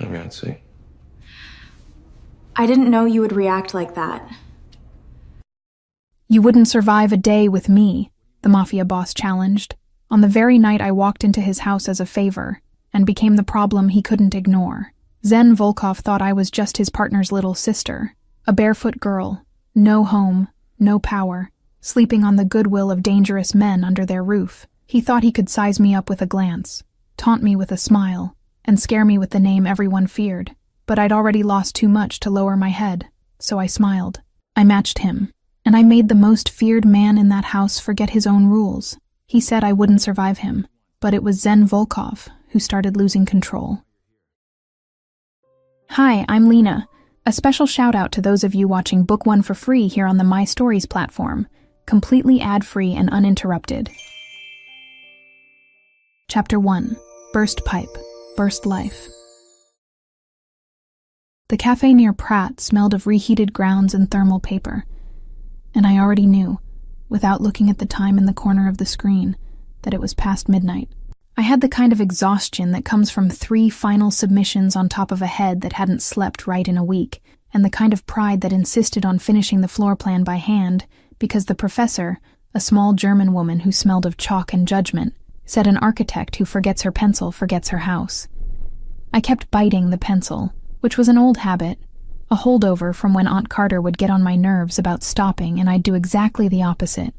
Maybe I'd see. I didn't know you would react like that. You wouldn't survive a day with me, the Mafia boss challenged, on the very night I walked into his house as a favor and became the problem he couldn't ignore. Zen Volkov thought I was just his partner's little sister, a barefoot girl, no home, no power, sleeping on the goodwill of dangerous men under their roof. He thought he could size me up with a glance, taunt me with a smile, and scare me with the name everyone feared. But I'd already lost too much to lower my head, so I smiled. I matched him, and I made the most feared man in that house forget his own rules. He said I wouldn't survive him, but it was Zen Volkov who started losing control. Hi, I'm Lena. A special shout-out to those of you watching Book 1 for free here on the My Stories platform, completely ad-free and uninterrupted. Chapter 1. Burst Pipe, Burst Life. The cafe near Pratt smelled of reheated grounds and thermal paper, and I already knew, without looking at the time in the corner of the screen, that it was past midnight. I had the kind of exhaustion that comes from 3 final submissions on top of a head that hadn't slept right in a week, and the kind of pride that insisted on finishing the floor plan by hand because the professor, a small German woman who smelled of chalk and judgment, said an architect who forgets her pencil forgets her house. I kept biting the pencil, which was an old habit, a holdover from when Aunt Carter would get on my nerves about stopping and I'd do exactly the opposite.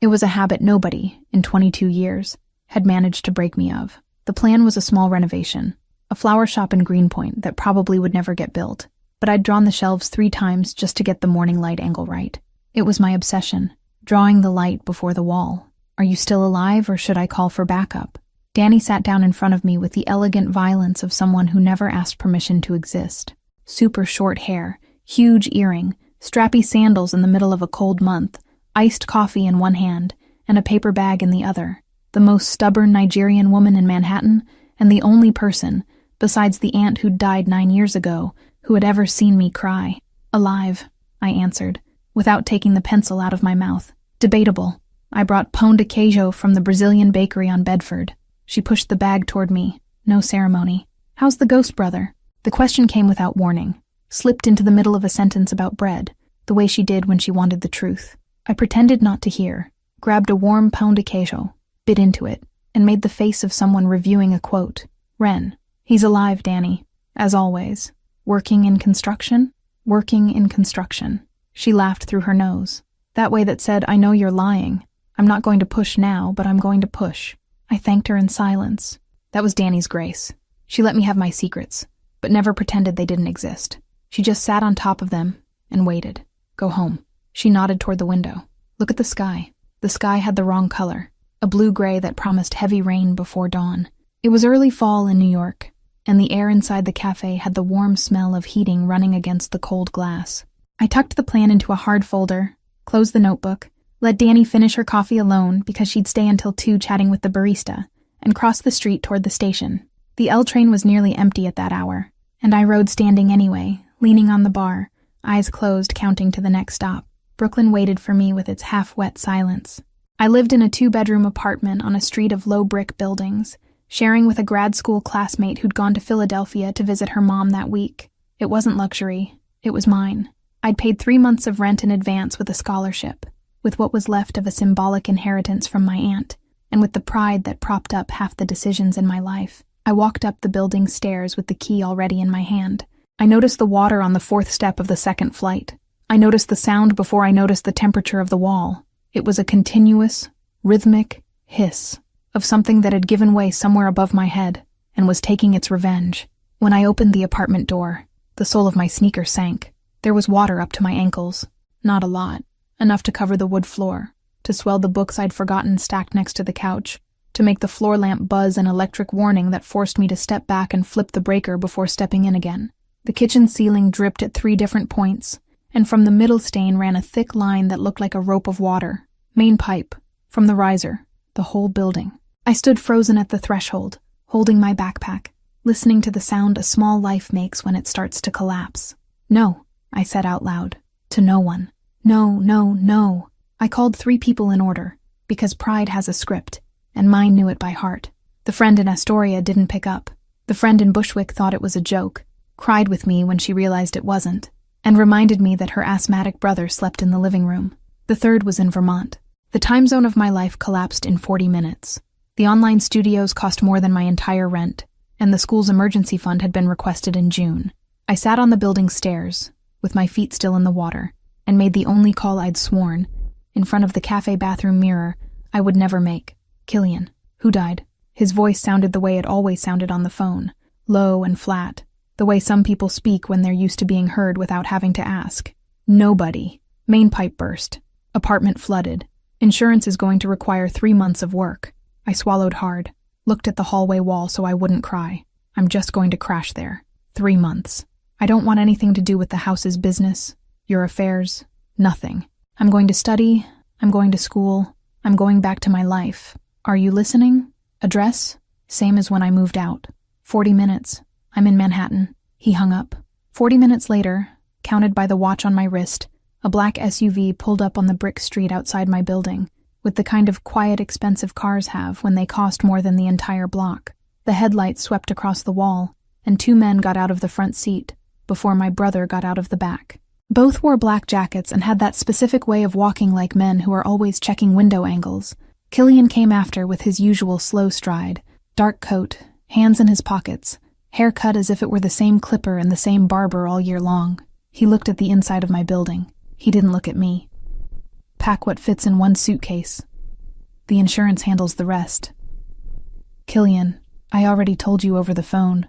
It was a habit nobody, in 22 years, had managed to break me of. The plan was a small renovation, a flower shop in Greenpoint that probably would never get built, but I'd drawn the shelves 3 times just to get the morning light angle right. It was my obsession, drawing the light before the wall. Are you still alive, or should I call for backup? Danny sat down in front of me with the elegant violence of someone who never asked permission to exist. Super short hair, huge earring, strappy sandals in the middle of a cold month, iced coffee in one hand, and a paper bag in the other. The most stubborn Nigerian woman in Manhattan, and the only person, besides the aunt who'd died 9 years ago, who had ever seen me cry. Alive, I answered, without taking the pencil out of my mouth. Debatable. I brought pão de queijo from the Brazilian bakery on Bedford. She pushed the bag toward me. No ceremony. How's the ghost brother? The question came without warning, slipped into the middle of a sentence about bread, the way she did when she wanted the truth. I pretended not to hear, grabbed a warm pão de queijo, bit into it, and made the face of someone reviewing a quote. Ren. He's alive, Danny. As always. Working in construction? Working in construction. She laughed through her nose. That way that said, I know you're lying. I'm not going to push now, but I'm going to push. I thanked her in silence. That was Danny's grace. She let me have my secrets, but never pretended they didn't exist. She just sat on top of them and waited. Go home. She nodded toward the window. Look at the sky. The sky had the wrong color, a blue-gray that promised heavy rain before dawn. It was early fall in New York, and the air inside the cafe had the warm smell of heating running against the cold glass. I tucked the plan into a hard folder, closed the notebook, let Danny finish her coffee alone because she'd stay until 2 chatting with the barista, and crossed the street toward the station. The L train was nearly empty at that hour, and I rode standing anyway, leaning on the bar, eyes closed counting to the next stop. Brooklyn waited for me with its half-wet silence. I lived in a 2-bedroom apartment on a street of low-brick buildings, sharing with a grad school classmate who'd gone to Philadelphia to visit her mom that week. It wasn't luxury. It was mine. I'd paid 3 months of rent in advance with a scholarship, with what was left of a symbolic inheritance from my aunt, and with the pride that propped up half the decisions in my life. I walked up the building stairs with the key already in my hand. I noticed the water on the 4th step of the 2nd flight. I noticed the sound before I noticed the temperature of the wall. It was a continuous, rhythmic hiss of something that had given way somewhere above my head and was taking its revenge. When I opened the apartment door, the sole of my sneaker sank. There was water up to my ankles. Not a lot. Enough to cover the wood floor, to swell the books I'd forgotten stacked next to the couch, to make the floor lamp buzz an electric warning that forced me to step back and flip the breaker before stepping in again. The kitchen ceiling dripped at 3 different points, and from the middle stain ran a thick line that looked like a rope of water. Main pipe. From the riser. The whole building. I stood frozen at the threshold, holding my backpack, listening to the sound a small life makes when it starts to collapse. No, I said out loud. To no one. No, no, no. I called 3 people in order, because pride has a script, and mine knew it by heart. The friend in Astoria didn't pick up. The friend in Bushwick thought it was a joke, cried with me when she realized it wasn't, and reminded me that her asthmatic brother slept in the living room. The third was in Vermont. The time zone of my life collapsed in 40 minutes. The online studios cost more than my entire rent, and the school's emergency fund had been requested in June. I sat on the building stairs, with my feet still in the water, and made the only call I'd sworn, in front of the cafe bathroom mirror, I would never make. Killian. Who died? His voice sounded the way it always sounded on the phone, low and flat, the way some people speak when they're used to being heard without having to ask. Nobody. Main pipe burst. Apartment flooded. Insurance is going to require 3 months of work. I swallowed hard, looked at the hallway wall so I wouldn't cry. I'm just going to crash there. 3 months. I don't want anything to do with the house's business, your affairs, nothing. I'm going to study, I'm going to school, I'm going back to my life. Are you listening? Address? Same as when I moved out. 40 minutes. I'm in Manhattan. He hung up. 40 minutes later, counted by the watch on my wrist, a black SUV pulled up on the brick street outside my building, with the kind of quiet, expensive cars have when they cost more than the entire block. The headlights swept across the wall, and 2 men got out of the front seat, before my brother got out of the back. Both wore black jackets and had that specific way of walking like men who are always checking window angles. Killian came after with his usual slow stride, dark coat, hands in his pockets, hair cut as if it were the same clipper and the same barber all year long. He looked at the inside of my building. He didn't look at me. Pack what fits in one suitcase. The insurance handles the rest. Killian, I already told you over the phone.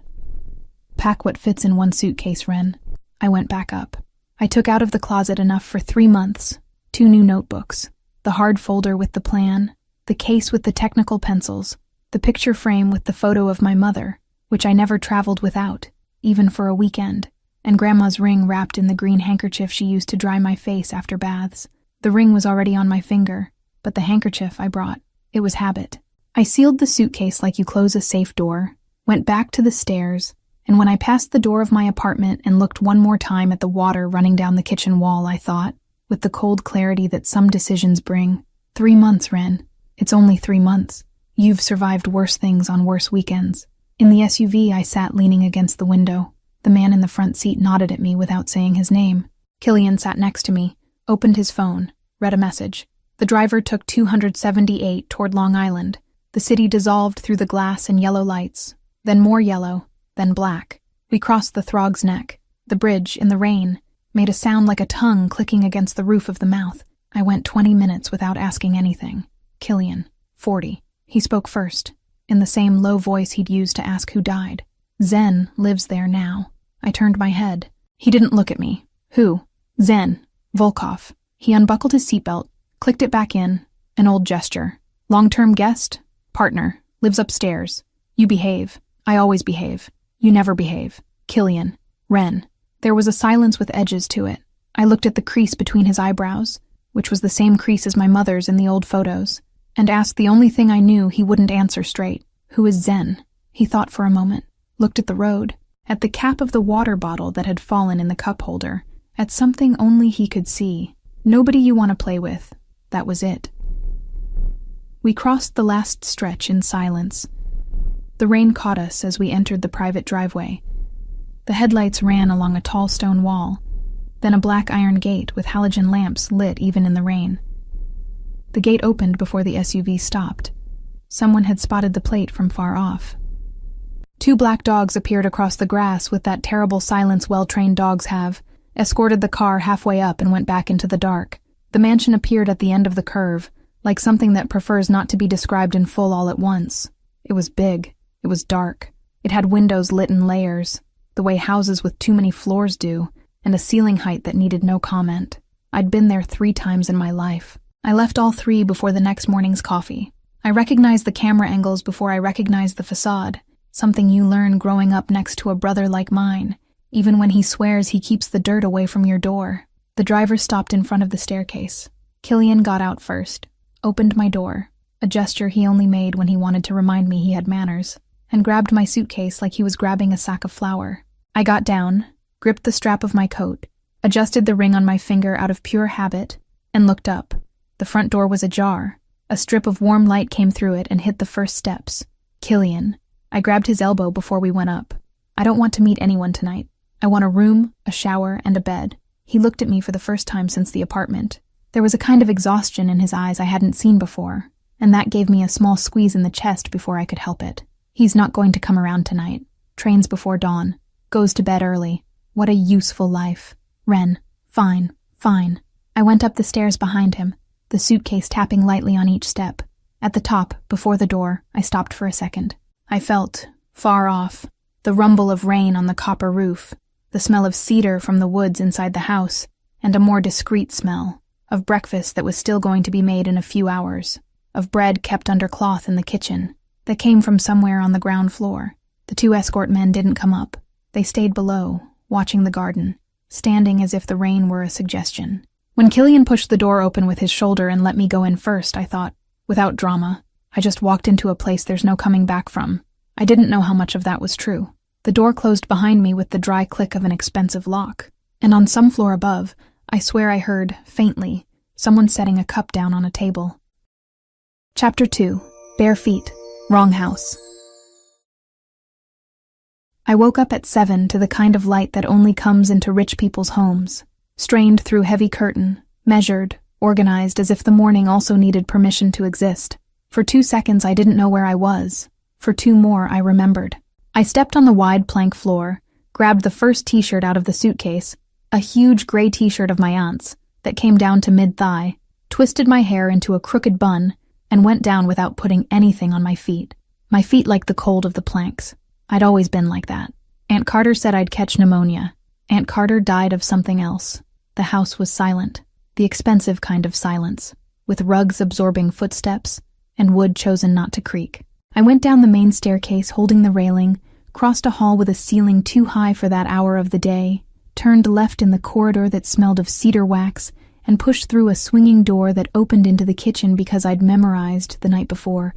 Pack what fits in one suitcase, Ren. I went back up. I took out of the closet enough for 3 months, 2 new notebooks, the hard folder with the plan, the case with the technical pencils, the picture frame with the photo of my mother, which I never traveled without, even for a weekend, and Grandma's ring wrapped in the green handkerchief she used to dry my face after baths. The ring was already on my finger, but the handkerchief I brought. It was habit. I sealed the suitcase like you close a safe door, went back to the stairs, and when I passed the door of my apartment and looked one more time at the water running down the kitchen wall, I thought, with the cold clarity that some decisions bring, 3 months, Ren. It's only 3 months. You've survived worse things on worse weekends. In the SUV, I sat leaning against the window. The man in the front seat nodded at me without saying his name. Killian sat next to me, opened his phone, read a message. The driver took 278 toward Long Island. The city dissolved through the glass and yellow lights, then more yellow, then black. We crossed the Throg's Neck. The bridge, in the rain, made a sound like a tongue clicking against the roof of the mouth. I went 20 minutes without asking anything. Killian, 40. He spoke first, in the same low voice he'd used to ask who died. Zen lives there now. I turned my head. He didn't look at me. Who? Zen. Volkov. He unbuckled his seatbelt, clicked it back in, an old gesture. Long-term guest? Partner. Lives upstairs. You behave. I always behave. You never behave. Killian. Ren. There was a silence with edges to it. I looked at the crease between his eyebrows, which was the same crease as my mother's in the old photos, and asked the only thing I knew he wouldn't answer straight. Who is Zen? He thought for a moment, looked at the road, at the cap of the water bottle that had fallen in the cup holder, at something only he could see. Nobody you want to play with. That was it. We crossed the last stretch in silence. The rain caught us as we entered the private driveway. The headlights ran along a tall stone wall, then a black iron gate with halogen lamps lit even in the rain. The gate opened before the SUV stopped. Someone had spotted the plate from far off. 2 black dogs appeared across the grass with that terrible silence well-trained dogs have, escorted the car halfway up and went back into the dark. The mansion appeared at the end of the curve, like something that prefers not to be described in full all at once. It was big. It was dark. It had windows lit in layers, the way houses with too many floors do, and a ceiling height that needed no comment. I'd been there 3 times in my life. I left all 3 before the next morning's coffee. I recognized the camera angles before I recognized the facade, something you learn growing up next to a brother like mine, even when he swears he keeps the dirt away from your door. The driver stopped in front of the staircase. Killian got out first, opened my door, a gesture he only made when he wanted to remind me he had manners, and grabbed my suitcase like he was grabbing a sack of flour. I got down, gripped the strap of my coat, adjusted the ring on my finger out of pure habit, and looked up. The front door was ajar. A strip of warm light came through it and hit the first steps. Killian. I grabbed his elbow before we went up. I don't want to meet anyone tonight. I want a room, a shower, and a bed. He looked at me for the first time since the apartment. There was a kind of exhaustion in his eyes I hadn't seen before, and that gave me a small squeeze in the chest before I could help it. He's not going to come around tonight. Trains before dawn. Goes to bed early. What a useful life. Ren. Fine. Fine. I went up the stairs behind him, the suitcase tapping lightly on each step. At the top, before the door, I stopped for a second. I felt, far off, the rumble of rain on the copper roof, the smell of cedar from the woods inside the house, and a more discreet smell, of breakfast that was still going to be made in a few hours, of bread kept under cloth in the kitchen, that came from somewhere on the ground floor. The 2 escort men didn't come up. They stayed below, watching the garden, standing as if the rain were a suggestion. When Killian pushed the door open with his shoulder and let me go in first, I thought, without drama, I just walked into a place there's no coming back from. I didn't know how much of that was true. The door closed behind me with the dry click of an expensive lock, and on some floor above, I swear I heard, faintly, someone setting a cup down on a table. Chapter 2. Bare Feet. Wrong House. I woke up at 7 to the kind of light that only comes into rich people's homes, strained through heavy curtain, measured, organized as if the morning also needed permission to exist. For 2 seconds I didn't know where I was. For 2 more I remembered. I stepped on the wide plank floor, grabbed the first t-shirt out of the suitcase, a huge gray t-shirt of my aunt's that came down to mid-thigh, twisted my hair into a crooked bun, and went down without putting anything on my feet. My feet like the cold of the planks. I'd always been like that. Aunt Carter said I'd catch pneumonia. Aunt Carter died of something else. The house was silent, the expensive kind of silence, with rugs absorbing footsteps and wood chosen not to creak. I went down the main staircase holding the railing, crossed a hall with a ceiling too high for that hour of the day, turned left in the corridor that smelled of cedar wax, and pushed through a swinging door that opened into the kitchen because I'd memorized, the night before,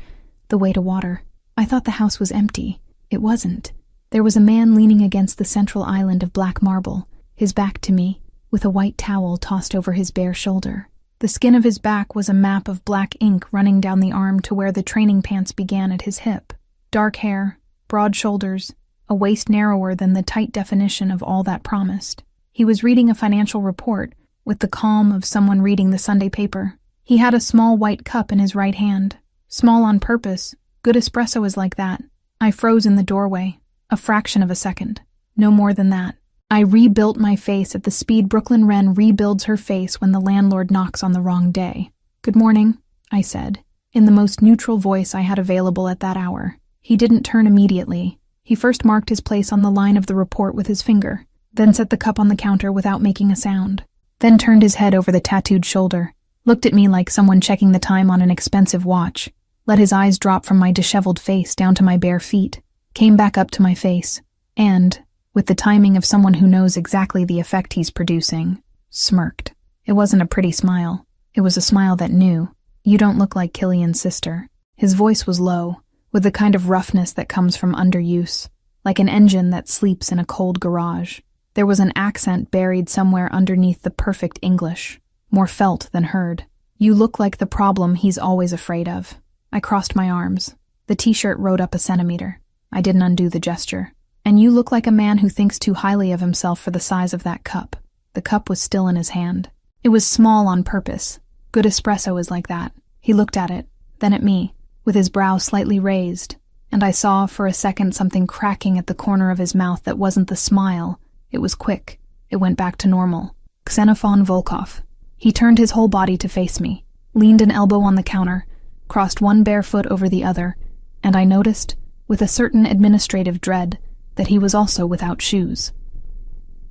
the way to water. I thought the house was empty. It wasn't. There was a man leaning against the central island of black marble, his back to me, with a white towel tossed over his bare shoulder. The skin of his back was a map of black ink running down the arm to where the training pants began at his hip. Dark hair, broad shoulders, a waist narrower than the tight definition of all that promised. He was reading a financial report, with the calm of someone reading the Sunday paper. He had a small white cup in his right hand. Small on purpose. Good espresso is like that. I froze in the doorway, a fraction of a second. No more than that. I rebuilt my face at the speed Brooklyn Wren rebuilds her face when the landlord knocks on the wrong day. "Good morning," I said, in the most neutral voice I had available at that hour. He didn't turn immediately. He first marked his place on the line of the report with his finger, then set the cup on the counter without making a sound, then turned his head over the tattooed shoulder, looked at me like someone checking the time on an expensive watch, let his eyes drop from my disheveled face down to my bare feet, came back up to my face, and, with the timing of someone who knows exactly the effect he's producing, smirked. It wasn't a pretty smile. It was a smile that knew, "You don't look like Killian's sister." His voice was low, with the kind of roughness that comes from underuse, like an engine that sleeps in a cold garage. There was an accent buried somewhere underneath the perfect English, more felt than heard. "You look like the problem he's always afraid of." I crossed my arms. The t-shirt rode up a centimeter. I didn't undo the gesture. "And you look like a man who thinks too highly of himself for the size of that cup." The cup was still in his hand. It was small on purpose. Good espresso is like that. He looked at it, then at me, with his brow slightly raised, and I saw for a second something cracking at the corner of his mouth that wasn't the smile. It was quick. It went back to normal. Xenophon Volkov. He turned his whole body to face me, leaned an elbow on the counter, crossed one bare foot over the other, and I noticed, with a certain administrative dread, that he was also without shoes.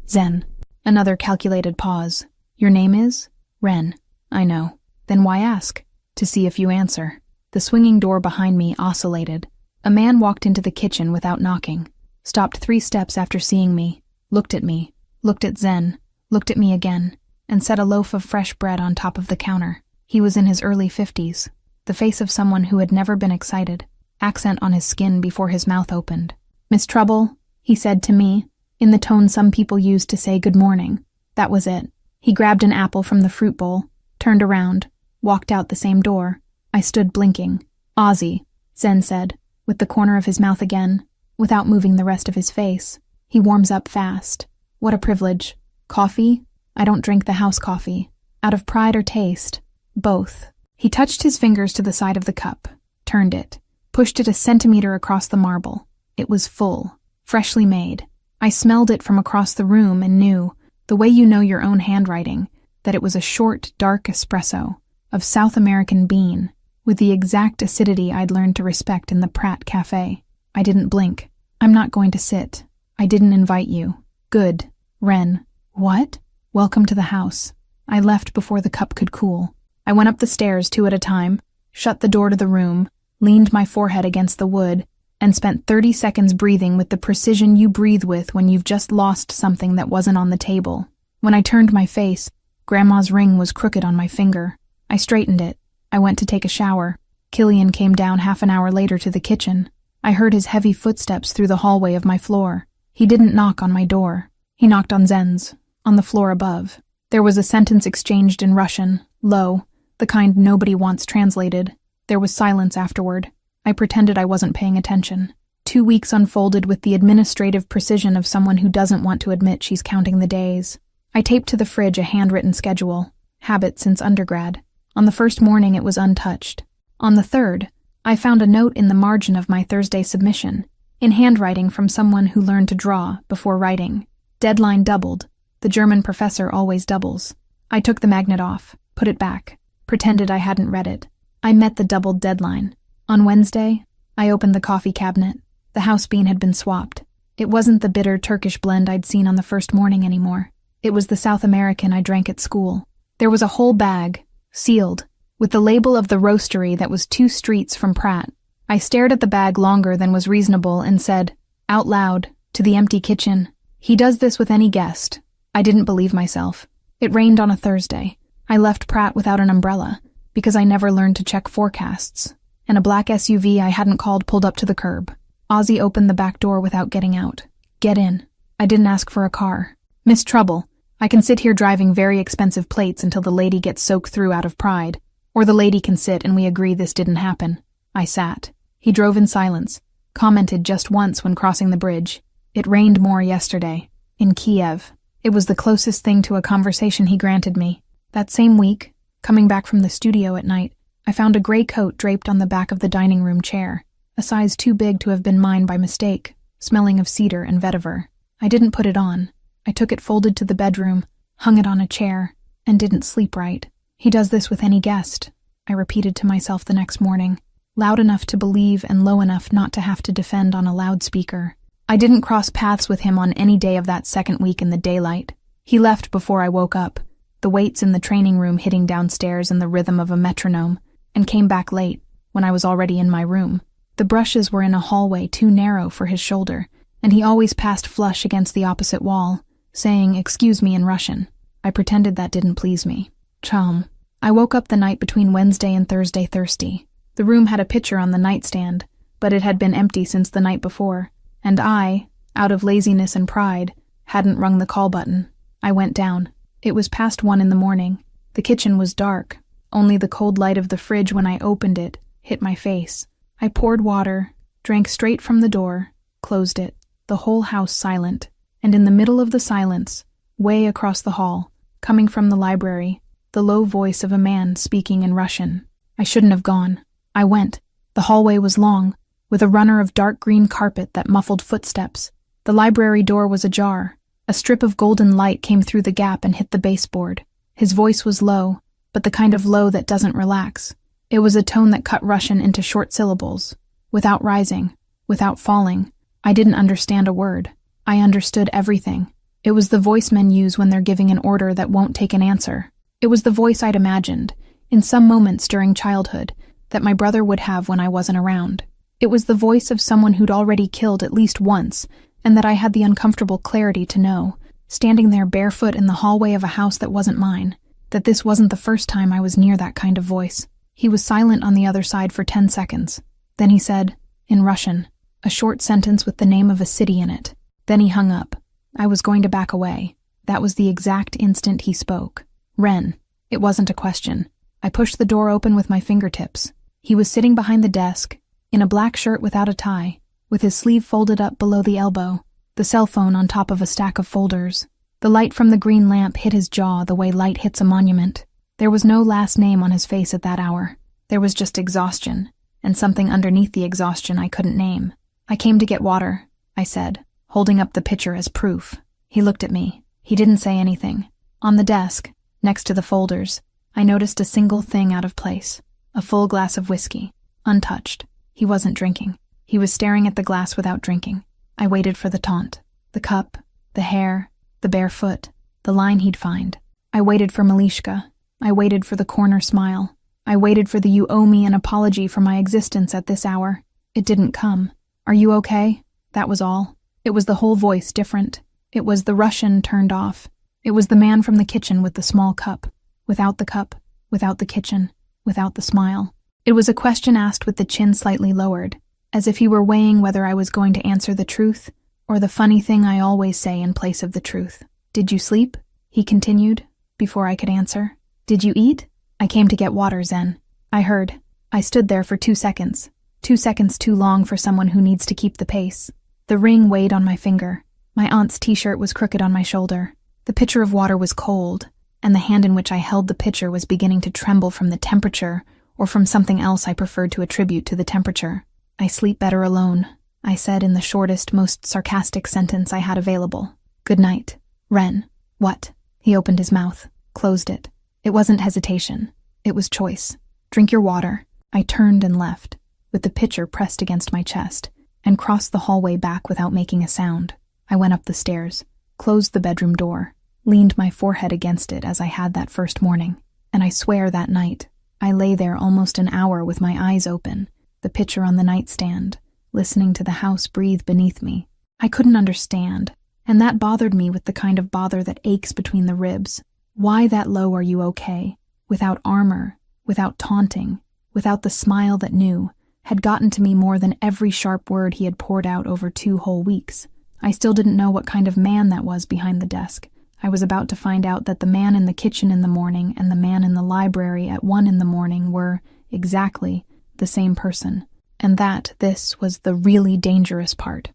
"Zen." Another calculated pause. "Your name is?" "Ren." "I know." "Then why ask?" "To see if you answer." The swinging door behind me oscillated. A man walked into the kitchen without knocking, stopped 3 steps after seeing me, looked at me, looked at Zen, looked at me again, and set a loaf of fresh bread on top of the counter. He was in his early 50s, the face of someone who had never been excited, accent on his skin before his mouth opened. "Miss Trouble," he said to me, in the tone some people use to say good morning. That was it. He grabbed an apple from the fruit bowl, turned around, walked out the same door. I stood blinking. "Ozzy," Zen said, with the corner of his mouth again, without moving the rest of his face. He warms up fast. What a privilege. Coffee? I don't drink the house coffee. Out of pride or taste? Both. He touched his fingers to the side of the cup, turned it, pushed it a centimeter across the marble. It was full, freshly made. I smelled it from across the room and knew, the way you know your own handwriting, that it was a short, dark espresso of South American bean, with the exact acidity I'd learned to respect in the Pratt Cafe. I didn't blink. I'm not going to sit. I didn't invite you. Good. Ren. What? Welcome to the house. I left before the cup could cool. I went up the stairs 2 at a time, shut the door to the room, leaned my forehead against the wood, and spent 30 seconds breathing with the precision you breathe with when you've just lost something that wasn't on the table. When I turned my face, Grandma's ring was crooked on my finger. I straightened it. I went to take a shower. Killian came down half an hour later to the kitchen. I heard his heavy footsteps through the hallway of my floor. He didn't knock on my door. He knocked on Zen's, on the floor above. There was a sentence exchanged in Russian, low, the kind nobody wants translated. There was silence afterward. I pretended I wasn't paying attention. 2 weeks unfolded with the administrative precision of someone who doesn't want to admit she's counting the days. I taped to the fridge a handwritten schedule, habit since undergrad. On the first morning it was untouched. On the third, I found a note in the margin of my Thursday submission, in handwriting from someone who learned to draw before writing. Deadline doubled. The German professor always doubles. I took the magnet off, put it back, pretended I hadn't read it. I met the doubled deadline. On Wednesday, I opened the coffee cabinet. The house bean had been swapped. It wasn't the bitter Turkish blend I'd seen on the first morning anymore. It was the South American I drank at school. There was a whole bag, sealed, with the label of the roastery that was 2 streets from Pratt. I stared at the bag longer than was reasonable and said, out loud, to the empty kitchen, "He does this with any guest." I didn't believe myself. It rained on a Thursday. I left Pratt without an umbrella, because I never learned to check forecasts, and a black SUV I hadn't called pulled up to the curb. Ozzy opened the back door without getting out. Get in. I didn't ask for a car. Miss Trouble, I can sit here driving very expensive plates until the lady gets soaked through out of pride, or the lady can sit and we agree this didn't happen. I sat. He drove in silence, commented just once when crossing the bridge. It rained more yesterday. In Kiev. It was the closest thing to a conversation he granted me. That same week, coming back from the studio at night, I found a gray coat draped on the back of the dining room chair, a size too big to have been mine by mistake, smelling of cedar and vetiver. I didn't put it on. I took it folded to the bedroom, hung it on a chair, and didn't sleep right. He does this with any guest, I repeated to myself the next morning, loud enough to believe and low enough not to have to defend on a loudspeaker. I didn't cross paths with him on any day of that second week in the daylight. He left before I woke up, the weights in the training room hitting downstairs in the rhythm of a metronome, and came back late, when I was already in my room. The brushes were in a hallway too narrow for his shoulder, and he always passed flush against the opposite wall, saying, "Excuse me" in Russian. I pretended that didn't please me. Chum. I woke up the night between Wednesday and Thursday thirsty. The room had a pitcher on the nightstand, but it had been empty since the night before, and I, out of laziness and pride, hadn't rung the call button. I went down. It was past 1 in the morning. The kitchen was dark. Only the cold light of the fridge when I opened it hit my face. I poured water, drank straight from the door, closed it. The whole house silent. And in the middle of the silence, way across the hall, coming from the library, the low voice of a man speaking in Russian. I shouldn't have gone. I went. The hallway was long, with a runner of dark green carpet that muffled footsteps. The library door was ajar. A strip of golden light came through the gap and hit the baseboard. His voice was low, but the kind of low that doesn't relax. It was a tone that cut Russian into short syllables, without rising, without falling. I didn't understand a word. I understood everything. It was the voice men use when they're giving an order that won't take an answer. It was the voice I'd imagined, in some moments during childhood, that my brother would have when I wasn't around. It was the voice of someone who'd already killed at least once, and that I had the uncomfortable clarity to know, standing there barefoot in the hallway of a house that wasn't mine, that this wasn't the first time I was near that kind of voice. He was silent on the other side for 10 seconds. Then he said, in Russian, a short sentence with the name of a city in it. Then he hung up. I was going to back away. That was the exact instant he spoke. Ren. It wasn't a question. I pushed the door open with my fingertips. He was sitting behind the desk, in a black shirt without a tie, with his sleeve folded up below the elbow, the cell phone on top of a stack of folders. The light from the green lamp hit his jaw the way light hits a monument. There was no last name on his face at that hour. There was just exhaustion, and something underneath the exhaustion I couldn't name. "I came to get water," I said, holding up the pitcher as proof. He looked at me. He didn't say anything. On the desk, next to the folders, I noticed a single thing out of place. A full glass of whiskey, untouched. He wasn't drinking. He was staring at the glass without drinking. I waited for the taunt. The cup, the hair, the bare foot, the line he'd find. I waited for Malishka. I waited for the corner smile. I waited for the "you owe me an apology for my existence at this hour." It didn't come. "Are you okay?" That was all. It was the whole voice different. It was the Russian turned off. It was the man from the kitchen with the small cup. Without the cup, without the kitchen, without the smile. It was a question asked with the chin slightly lowered, as if he were weighing whether I was going to answer the truth or the funny thing I always say in place of the truth. "Did you sleep?" he continued, before I could answer. "Did you eat?" "I came to get water, Zen." I heard. I stood there for 2 seconds. 2 seconds too long for someone who needs to keep the pace. The ring weighed on my finger. My aunt's t-shirt was crooked on my shoulder. The pitcher of water was cold, and the hand in which I held the pitcher was beginning to tremble from the temperature or from something else I preferred to attribute to the temperature. "I sleep better alone," I said in the shortest, most sarcastic sentence I had available. "Good night. Ren." "What?" He opened his mouth, closed it. It wasn't hesitation. It was choice. "Drink your water." I turned and left, with the pitcher pressed against my chest, and crossed the hallway back without making a sound. I went up the stairs, closed the bedroom door, leaned my forehead against it as I had that first morning, and I swear that night, I lay there almost an hour with my eyes open, the pitcher on the nightstand, listening to the house breathe beneath me. I couldn't understand, and that bothered me with the kind of bother that aches between the ribs. Why that low "are you okay?" Without armor, without taunting, without the smile that knew, had gotten to me more than every sharp word he had poured out over 2 whole weeks. I still didn't know what kind of man that was behind the desk. I was about to find out that the man in the kitchen in the morning and the man in the library at 1 in the morning were, exactly, the same person, and that this was the really dangerous part.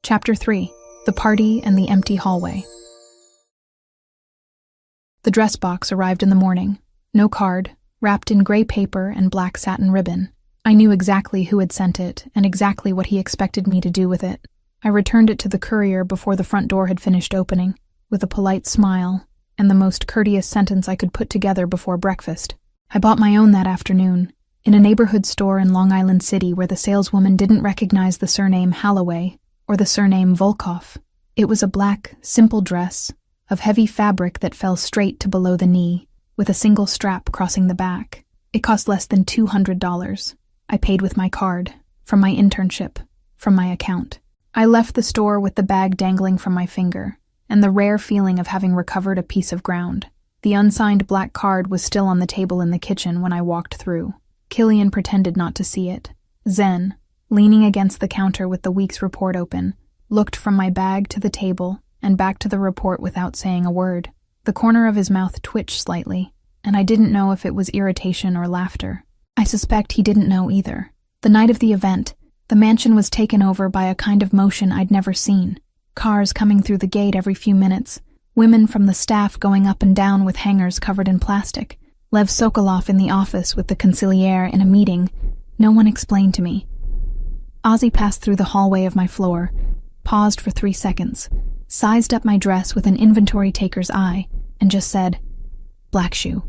Chapter 3. The Party and the Empty Hallway. The dress box arrived in the morning. No card, wrapped in gray paper and black satin ribbon. I knew exactly who had sent it and exactly what he expected me to do with it. I returned it to the courier before the front door had finished opening, with a polite smile and the most courteous sentence I could put together before breakfast. I bought my own that afternoon, in a neighborhood store in Long Island City where the saleswoman didn't recognize the surname Holloway or the surname Volkov. It was a black, simple dress of heavy fabric that fell straight to below the knee, with a single strap crossing the back. It cost less than $200. I paid with my card, from my internship, from my account. I left the store with the bag dangling from my finger, and the rare feeling of having recovered a piece of ground. The unsigned black card was still on the table in the kitchen when I walked through. Killian pretended not to see it. Zen, leaning against the counter with the week's report open, looked from my bag to the table and back to the report without saying a word. The corner of his mouth twitched slightly, and I didn't know if it was irritation or laughter. I suspect he didn't know either. The night of the event, the mansion was taken over by a kind of motion I'd never seen. Cars coming through the gate every few minutes, women from the staff going up and down with hangers covered in plastic, Lev Sokolov in the office with the consigliere in a meeting. No one explained to me. Ozzy passed through the hallway of my floor, paused for 3 seconds, sized up my dress with an inventory taker's eye, and just said, "Black shoe.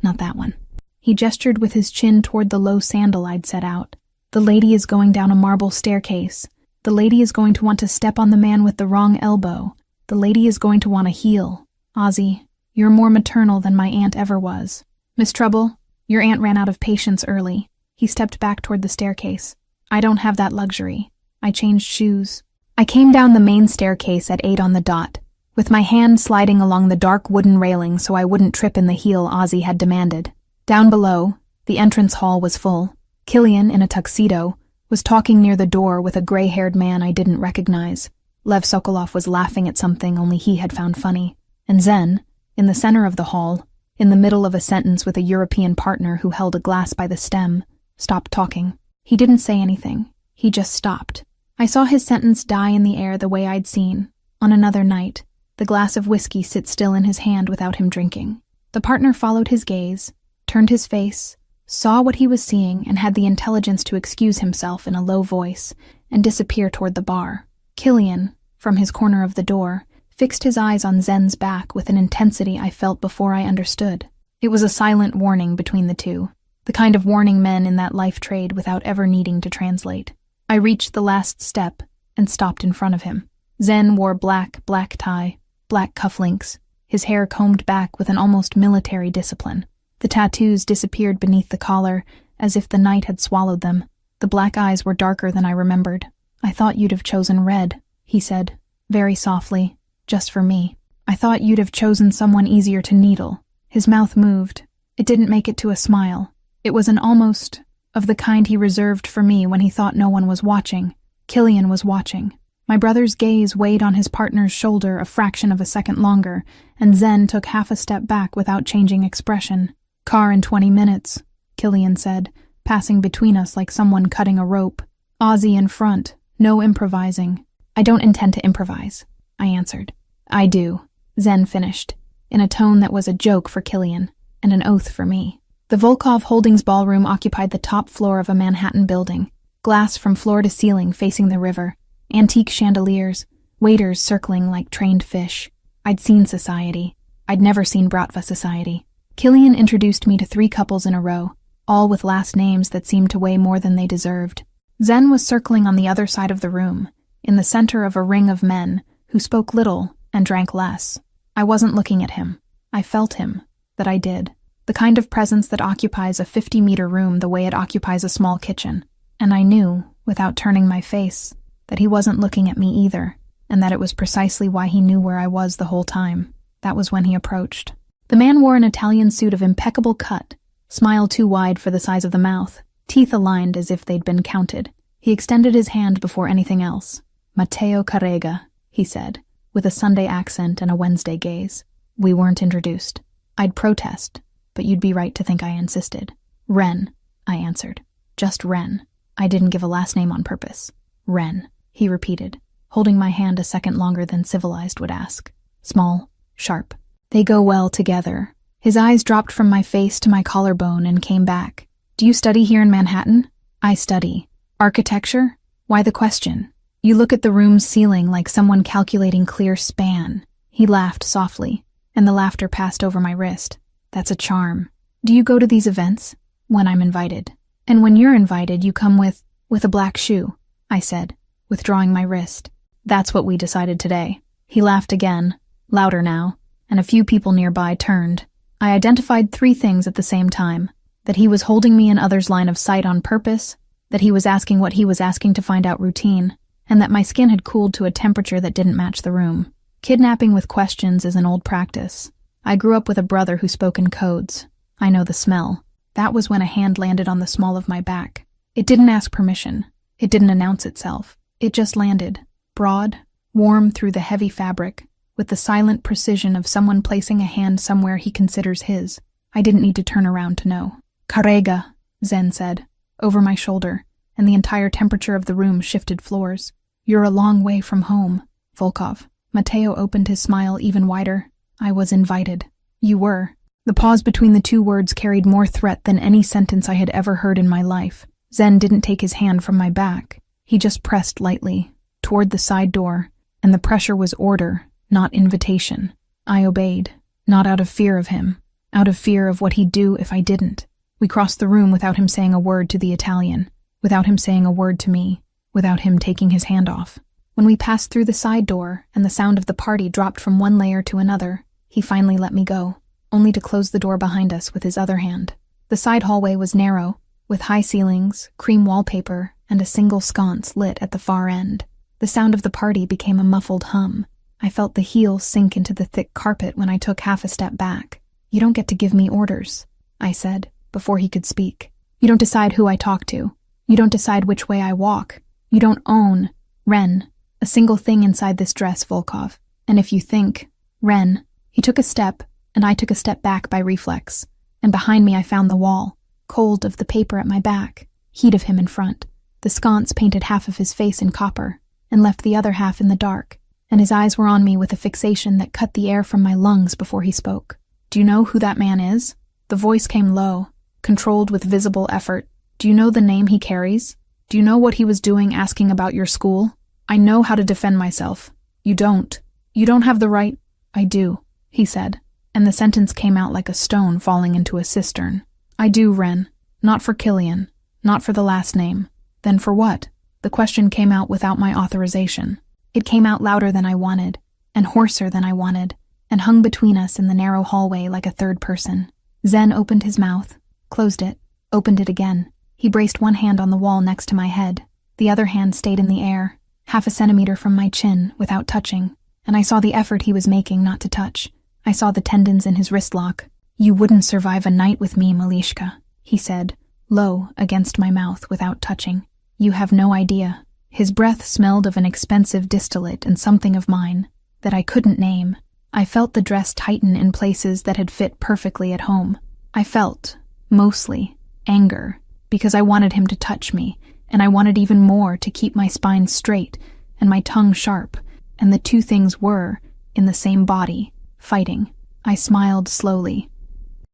Not that one." He gestured with his chin toward the low sandal I'd set out. "The lady is going down a marble staircase. The lady is going to want to step on the man with the wrong elbow. The lady is going to want to heel. Ozzy, you're more maternal than my aunt ever was. Miss Trouble, your aunt ran out of patience early." He stepped back toward the staircase. "I don't have that luxury." I changed shoes. I came down the main staircase at 8 on the dot, with my hand sliding along the dark wooden railing so I wouldn't trip in the heel Ozzy had demanded. Down below, the entrance hall was full. Killian, in a tuxedo, was talking near the door with a gray-haired man I didn't recognize. Lev Sokolov was laughing at something only he had found funny. And Zen, in the center of the hall, in the middle of a sentence with a European partner who held a glass by the stem, stopped talking. He didn't say anything. He just stopped. I saw his sentence die in the air the way I'd seen, on another night, the glass of whiskey sit still in his hand without him drinking. The partner followed his gaze, turned his face, saw what he was seeing, and had the intelligence to excuse himself in a low voice and disappear toward the bar. Killian, from his corner of the door, fixed his eyes on Zen's back with an intensity I felt before I understood. It was a silent warning between the two, the kind of warning men in that life trade without ever needing to translate. I reached the last step and stopped in front of him. Zen wore black tie, black cufflinks, his hair combed back with an almost military discipline. The tattoos disappeared beneath the collar, as if the night had swallowed them. The black eyes were darker than I remembered. "I thought you'd have chosen red," he said, very softly, "just for me. I thought you'd have chosen someone easier to needle." His mouth moved. It didn't make it to a smile. It was an almost of the kind he reserved for me when he thought no one was watching. Killian was watching. My brother's gaze weighed on his partner's shoulder a fraction of a second longer, and Zen took half a step back without changing expression. "Car in 20 minutes, Killian said, passing between us like someone cutting a rope. "Ozzy in front, no improvising." "I don't intend to improvise," I answered. "I do," Zen finished, in a tone that was a joke for Killian, and an oath for me. The Volkov Holdings ballroom occupied the top floor of a Manhattan building, glass from floor to ceiling facing the river, antique chandeliers, waiters circling like trained fish. I'd seen society. I'd never seen Bratva society. Killian introduced me to 3 couples in a row, all with last names that seemed to weigh more than they deserved. Zen was circling on the other side of the room, in the center of a ring of men who spoke little and drank less. I wasn't looking at him. I felt him, that I did. The kind of presence that occupies a 50-meter room the way it occupies a small kitchen. And I knew, without turning my face, that he wasn't looking at me either, and that it was precisely why he knew where I was the whole time. That was when he approached. The man wore an Italian suit of impeccable cut, smile too wide for the size of the mouth, teeth aligned as if they'd been counted. He extended his hand before anything else. "Matteo Carrega," he said, with a Sunday accent and a Wednesday gaze. We weren't introduced. I'd protest, but you'd be right to think I insisted. "Ren," I answered. "Just Ren. I didn't give a last name on purpose." "Ren," he repeated, holding my hand a second longer than civilized would ask. Small, sharp. They go well together. His eyes dropped from my face to my collarbone and came back. "Do you study here in Manhattan?" "I study. Architecture? Why the question? You look at the room's ceiling like someone calculating clear span." He laughed softly, and the laughter passed over my wrist. "That's a charm. Do you go to these events?" "When I'm invited." "And when you're invited, you come with a black shoe," I said, withdrawing my wrist. "That's what we decided today." He laughed again, louder now, and a few people nearby turned. I identified 3 things at the same time: that he was holding me in others' line of sight on purpose, that he was asking what he was asking to find out routine, and that my skin had cooled to a temperature that didn't match the room. Kidnapping with questions is an old practice. I grew up with a brother who spoke in codes. I know the smell. That was when a hand landed on the small of my back. It didn't ask permission. It didn't announce itself. It just landed, broad, warm through the heavy fabric, with the silent precision of someone placing a hand somewhere he considers his. I didn't need to turn around to know. "Carrega," Zen said, over my shoulder, and the entire temperature of the room shifted floors. "You're a long way from home, Volkov." Matteo opened his smile even wider. "I was invited." "You were." The pause between the 2 words carried more threat than any sentence I had ever heard in my life. Zen didn't take his hand from my back. He just pressed lightly, toward the side door, and the pressure was order, not invitation. I obeyed, not out of fear of him, out of fear of what he'd do if I didn't. We crossed the room without him saying a word to the Italian, without him saying a word to me, without him taking his hand off. When we passed through the side door and the sound of the party dropped from one layer to another, he finally let me go, only to close the door behind us with his other hand. The side hallway was narrow, with high ceilings, cream wallpaper, and a single sconce lit at the far end. The sound of the party became a muffled hum. I felt the heels sink into the thick carpet when I took half a step back. "You don't get to give me orders," I said, before he could speak. "You don't decide who I talk to. You don't decide which way I walk. You don't own, Ren, a single thing inside this dress, Volkov. And if you think, Ren..." He took a step, and I took a step back by reflex, and behind me I found the wall, cold of the paper at my back. heat of him in front. The sconce painted half of his face in copper and left the other half in the dark, and his eyes were on me with a fixation that cut the air from my lungs before he spoke. "Do you know who that man is?" The voice came low, controlled with visible effort. "Do you know the name he carries? Do you know what he was doing asking about your school? I know how to defend myself. You don't. You don't have the right—" "I do," he said, and the sentence came out like a stone falling into a cistern. "I do, Ren. Not for Killian. Not for the last name. Then for what?" The question came out without my authorization. It came out louder than I wanted, and hoarser than I wanted, and hung between us in the narrow hallway like a third person. Zen opened his mouth, closed it, opened it again. He braced one hand on the wall next to my head. The other hand stayed in the air, half a centimeter from my chin, without touching, and I saw the effort he was making not to touch. I saw the tendons in his wrist lock. "You wouldn't survive a night with me, Malishka," he said, low against my mouth without touching. "You have no idea." His breath smelled of an expensive distillate and something of mine that I couldn't name. I felt the dress tighten in places that had fit perfectly at home. I felt, mostly, anger, because I wanted him to touch me, and I wanted even more to keep my spine straight and my tongue sharp, and the two things were, in the same body, fighting. I smiled slowly.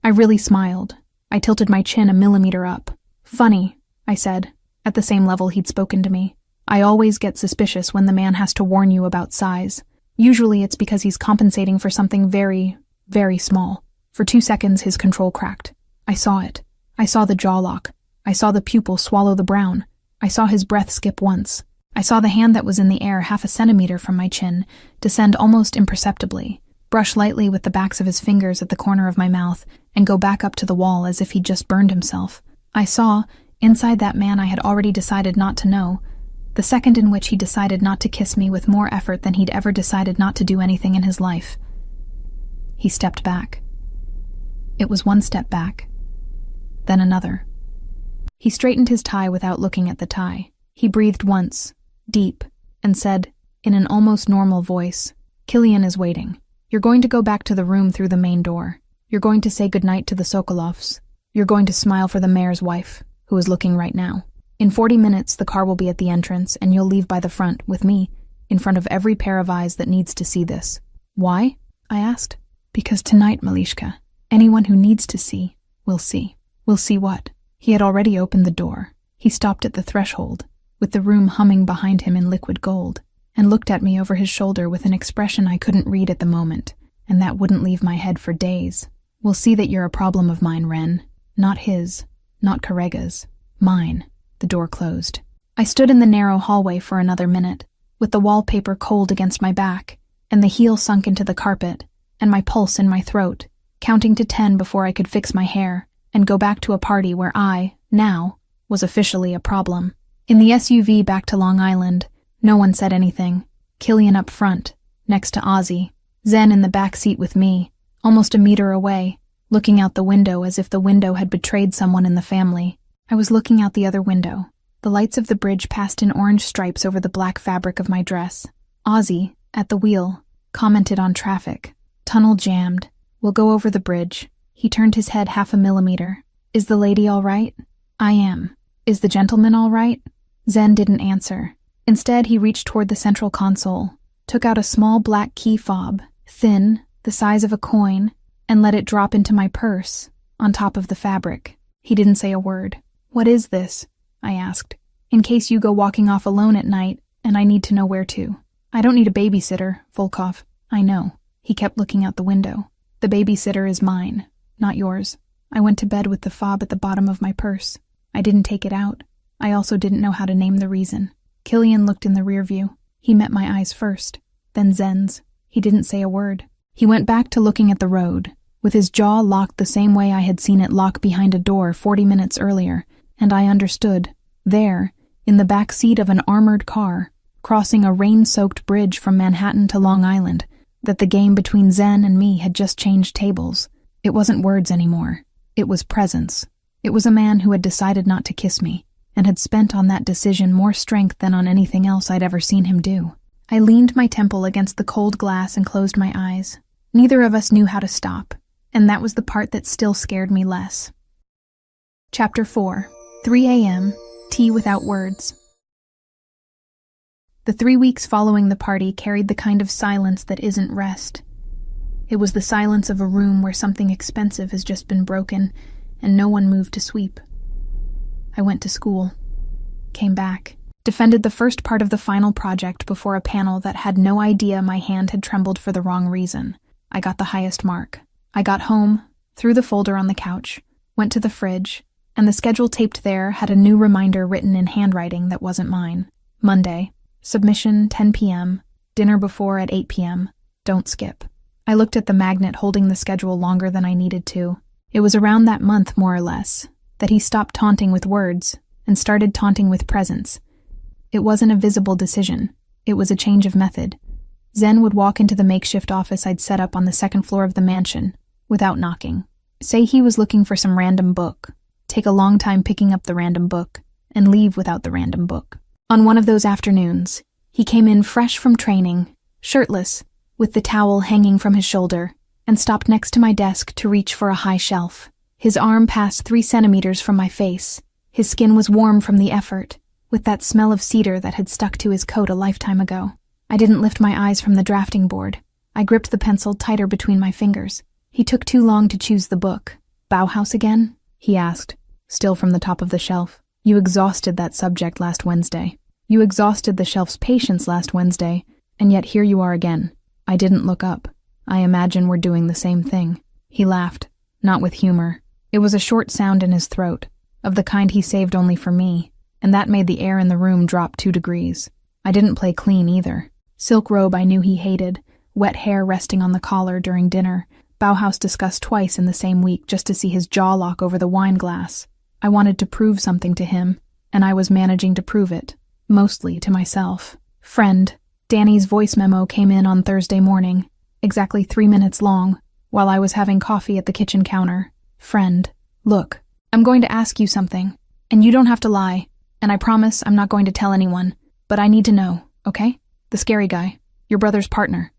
I really smiled. I tilted my chin a millimeter up. "Funny," I said, at the same level he'd spoken to me. "I always get suspicious when the man has to warn you about size. Usually it's because he's compensating for something very, very small." For 2 seconds his control cracked. I saw it. I saw the jaw lock. I saw the pupil swallow the brown. I saw his breath skip once. I saw the hand that was in the air half a centimeter from my chin descend almost imperceptibly, brush lightly with the backs of his fingers at the corner of my mouth, and go back up to the wall as if he'd just burned himself. I saw, inside that man I had already decided not to know, the second in which he decided not to kiss me with more effort than he'd ever decided not to do anything in his life. He stepped back. It was one step back, then another. He straightened his tie without looking at the tie. He breathed once, deep, and said, in an almost normal voice, "Killian is waiting. You're going to go back to the room through the main door. You're going to say goodnight to the Sokolovs. You're going to smile for the mayor's wife, who is looking right now. In 40 minutes, the car will be at the entrance, and you'll leave by the front, with me, in front of every pair of eyes that needs to see this." "Why?" I asked. "Because tonight, Malishka, anyone who needs to see, will see." "Will see what?" He had already opened the door. He stopped at the threshold, with the room humming behind him in liquid gold, and looked at me over his shoulder with an expression I couldn't read at the moment, and that wouldn't leave my head for days. "We'll see that you're a problem of mine, Ren. Not his, not Karega's. Mine." The door closed. I stood in the narrow hallway for another minute, with the wallpaper cold against my back, and the heel sunk into the carpet, and my pulse in my throat, counting to 10 before I could fix my hair and go back to a party where I, now, was officially a problem. In the SUV back to Long Island, no one said anything. Killian up front, next to Ozzy. Zen in the back seat with me, almost a meter away, looking out the window as if the window had betrayed someone in the family. I was looking out the other window. The lights of the bridge passed in orange stripes over the black fabric of my dress. Ozzy, at the wheel, commented on traffic. "Tunnel jammed. We'll go over the bridge." He turned his head half a millimeter. "Is the lady all right?" "I am." "Is the gentleman all right?" Zen didn't answer. Instead, he reached toward the central console, took out a small black key fob, thin, the size of a coin, and let it drop into my purse, on top of the fabric. He didn't say a word. "What is this?" I asked. "In case you go walking off alone at night, and I need to know where to." "I don't need a babysitter, Volkov." "I know." He kept looking out the window. "The babysitter is mine, not yours. I went to bed with the fob at the bottom of my purse. I didn't take it out. I also didn't know how to name the reason." Killian looked in the rear view. He met my eyes first, then Zen's. He didn't say a word. He went back to looking at the road, with his jaw locked the same way I had seen it lock behind a door 40 minutes earlier, and I understood, there, in the back seat of an armored car, crossing a rain-soaked bridge from Manhattan to Long Island, that the game between Zen and me had just changed tables. It wasn't words anymore. It was presence. It was a man who had decided not to kiss me, and had spent on that decision more strength than on anything else I'd ever seen him do. I leaned my temple against the cold glass and closed my eyes. Neither of us knew how to stop, and that was the part that still scared me less. Chapter 4. 3 a.m., Tea without words. The 3 weeks following the party carried the kind of silence that isn't rest. It was the silence of a room where something expensive has just been broken and no one moved to sweep. I went to school, came back, defended the first part of the final project before a panel that had no idea my hand had trembled for the wrong reason. I got the highest mark. I got home, threw the folder on the couch, went to the fridge, and the schedule taped there had a new reminder written in handwriting that wasn't mine. Monday, submission 10 p.m., dinner before at 8 p.m., don't skip. I looked at the magnet holding the schedule longer than I needed to. It was around that month, more or less, that he stopped taunting with words and started taunting with presence. It wasn't a visible decision. It was a change of method. Zen would walk into the makeshift office I'd set up on the second floor of the mansion, without knocking. Say he was looking for some random book, take a long time picking up the random book, and leave without the random book. On one of those afternoons, he came in fresh from training, shirtless, with the towel hanging from his shoulder, and stopped next to my desk to reach for a high shelf. His arm passed 3 centimeters from my face. His skin was warm from the effort, with that smell of cedar that had stuck to his coat a lifetime ago. I didn't lift my eyes from the drafting board. I gripped the pencil tighter between my fingers. He took too long to choose the book. Bauhaus again? He asked, still from the top of the shelf. You exhausted that subject last Wednesday. You exhausted the shelf's patience last Wednesday, and yet here you are again. I didn't look up. I imagine we're doing the same thing. He laughed, not with humor. It was a short sound in his throat, of the kind he saved only for me, and that made the air in the room drop 2 degrees. I didn't play clean either. Silk robe I knew he hated, wet hair resting on the collar during dinner, Bauhaus discussed twice in the same week just to see his jaw lock over the wine glass. I wanted to prove something to him, and I was managing to prove it, mostly to myself. Friend, Danny's voice memo came in on Thursday morning, exactly 3 minutes long, while I was having coffee at the kitchen counter. Friend, look, I'm going to ask you something, and you don't have to lie. And I promise I'm not going to tell anyone, but I need to know, okay? The scary guy, your brother's partner,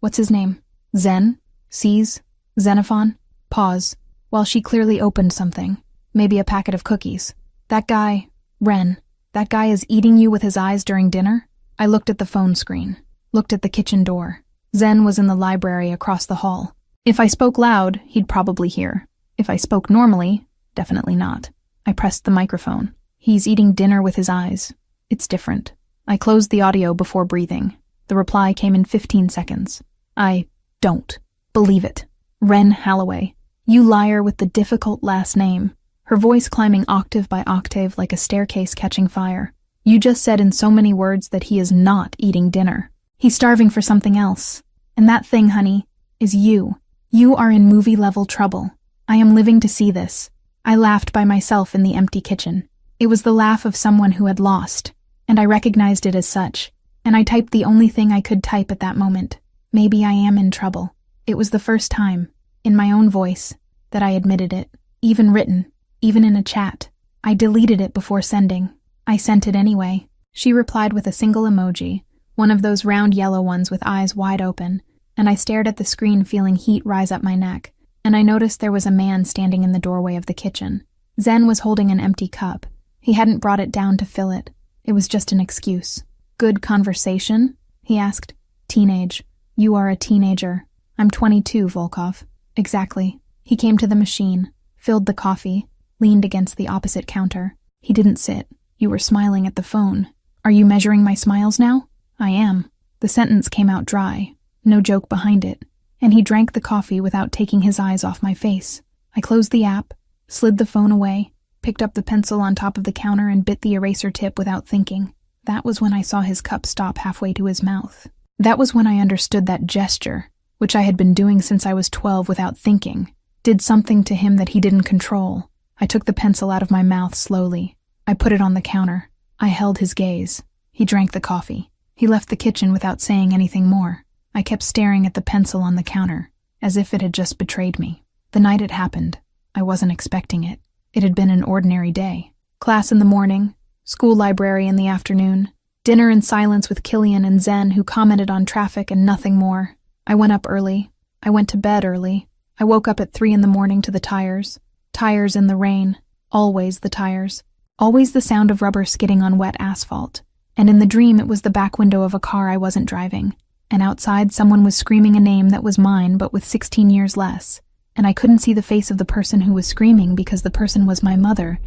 what's his name? Zen? Sees? Xenophon? Pause, while she clearly opened something, maybe a packet of cookies. That guy, Ren, that guy is eating you with his eyes during dinner? I looked at the phone screen, looked at the kitchen door. Zen was in the library across the hall. If I spoke loud, he'd probably hear. If I spoke normally, definitely not. I pressed the microphone. He's eating dinner with his eyes. It's different. I closed the audio before breathing. The reply came in 15 seconds. I don't believe it. Ren Halloway. You liar with the difficult last name. Her voice climbing octave by octave like a staircase catching fire. You just said in so many words that he is not eating dinner. He's starving for something else. And that thing, honey, is you. You are in movie-level trouble. I am living to see this. I laughed by myself in the empty kitchen. It was the laugh of someone who had lost, and I recognized it as such, and I typed the only thing I could type at that moment. Maybe I am in trouble. It was the first time, in my own voice, that I admitted it, even written, even in a chat. I deleted it before sending. I sent it anyway. She replied with a single emoji, one of those round yellow ones with eyes wide open, and I stared at the screen feeling heat rise up my neck, and I noticed there was a man standing in the doorway of the kitchen. Zen was holding an empty cup. He hadn't brought it down to fill it. It was just an excuse. Good conversation? He asked. Teenage. You are a teenager. I'm 22, Volkov. Exactly. He came to the machine, filled the coffee, leaned against the opposite counter. He didn't sit. You were smiling at the phone. Are you measuring my smiles now? I am. The sentence came out dry. No joke behind it. And he drank the coffee without taking his eyes off my face. I closed the app, slid the phone away, picked up the pencil on top of the counter and bit the eraser tip without thinking. That was when I saw his cup stop halfway to his mouth. That was when I understood that gesture, which I had been doing since I was 12 without thinking, did something to him that he didn't control. I took the pencil out of my mouth slowly. I put it on the counter. I held his gaze. He drank the coffee. He left the kitchen without saying anything more. I kept staring at the pencil on the counter, as if it had just betrayed me. The night it happened, I wasn't expecting it. It had been an ordinary day. Class in the morning, school library in the afternoon, dinner in silence with Killian and Zen, who commented on traffic and nothing more. I went up early. I went to bed early. I woke up at 3 in the morning to the tires. Tires in the rain. Always the tires. Always the sound of rubber skidding on wet asphalt. And in the dream it was the back window of a car I wasn't driving. And outside someone was screaming a name that was mine but with 16 years less. And I couldn't see the face of the person who was screaming because the person was my mother,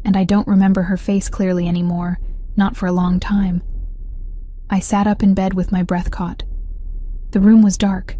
and I don't remember her face clearly anymore, not for a long time. I sat up in bed with my breath caught. The room was dark.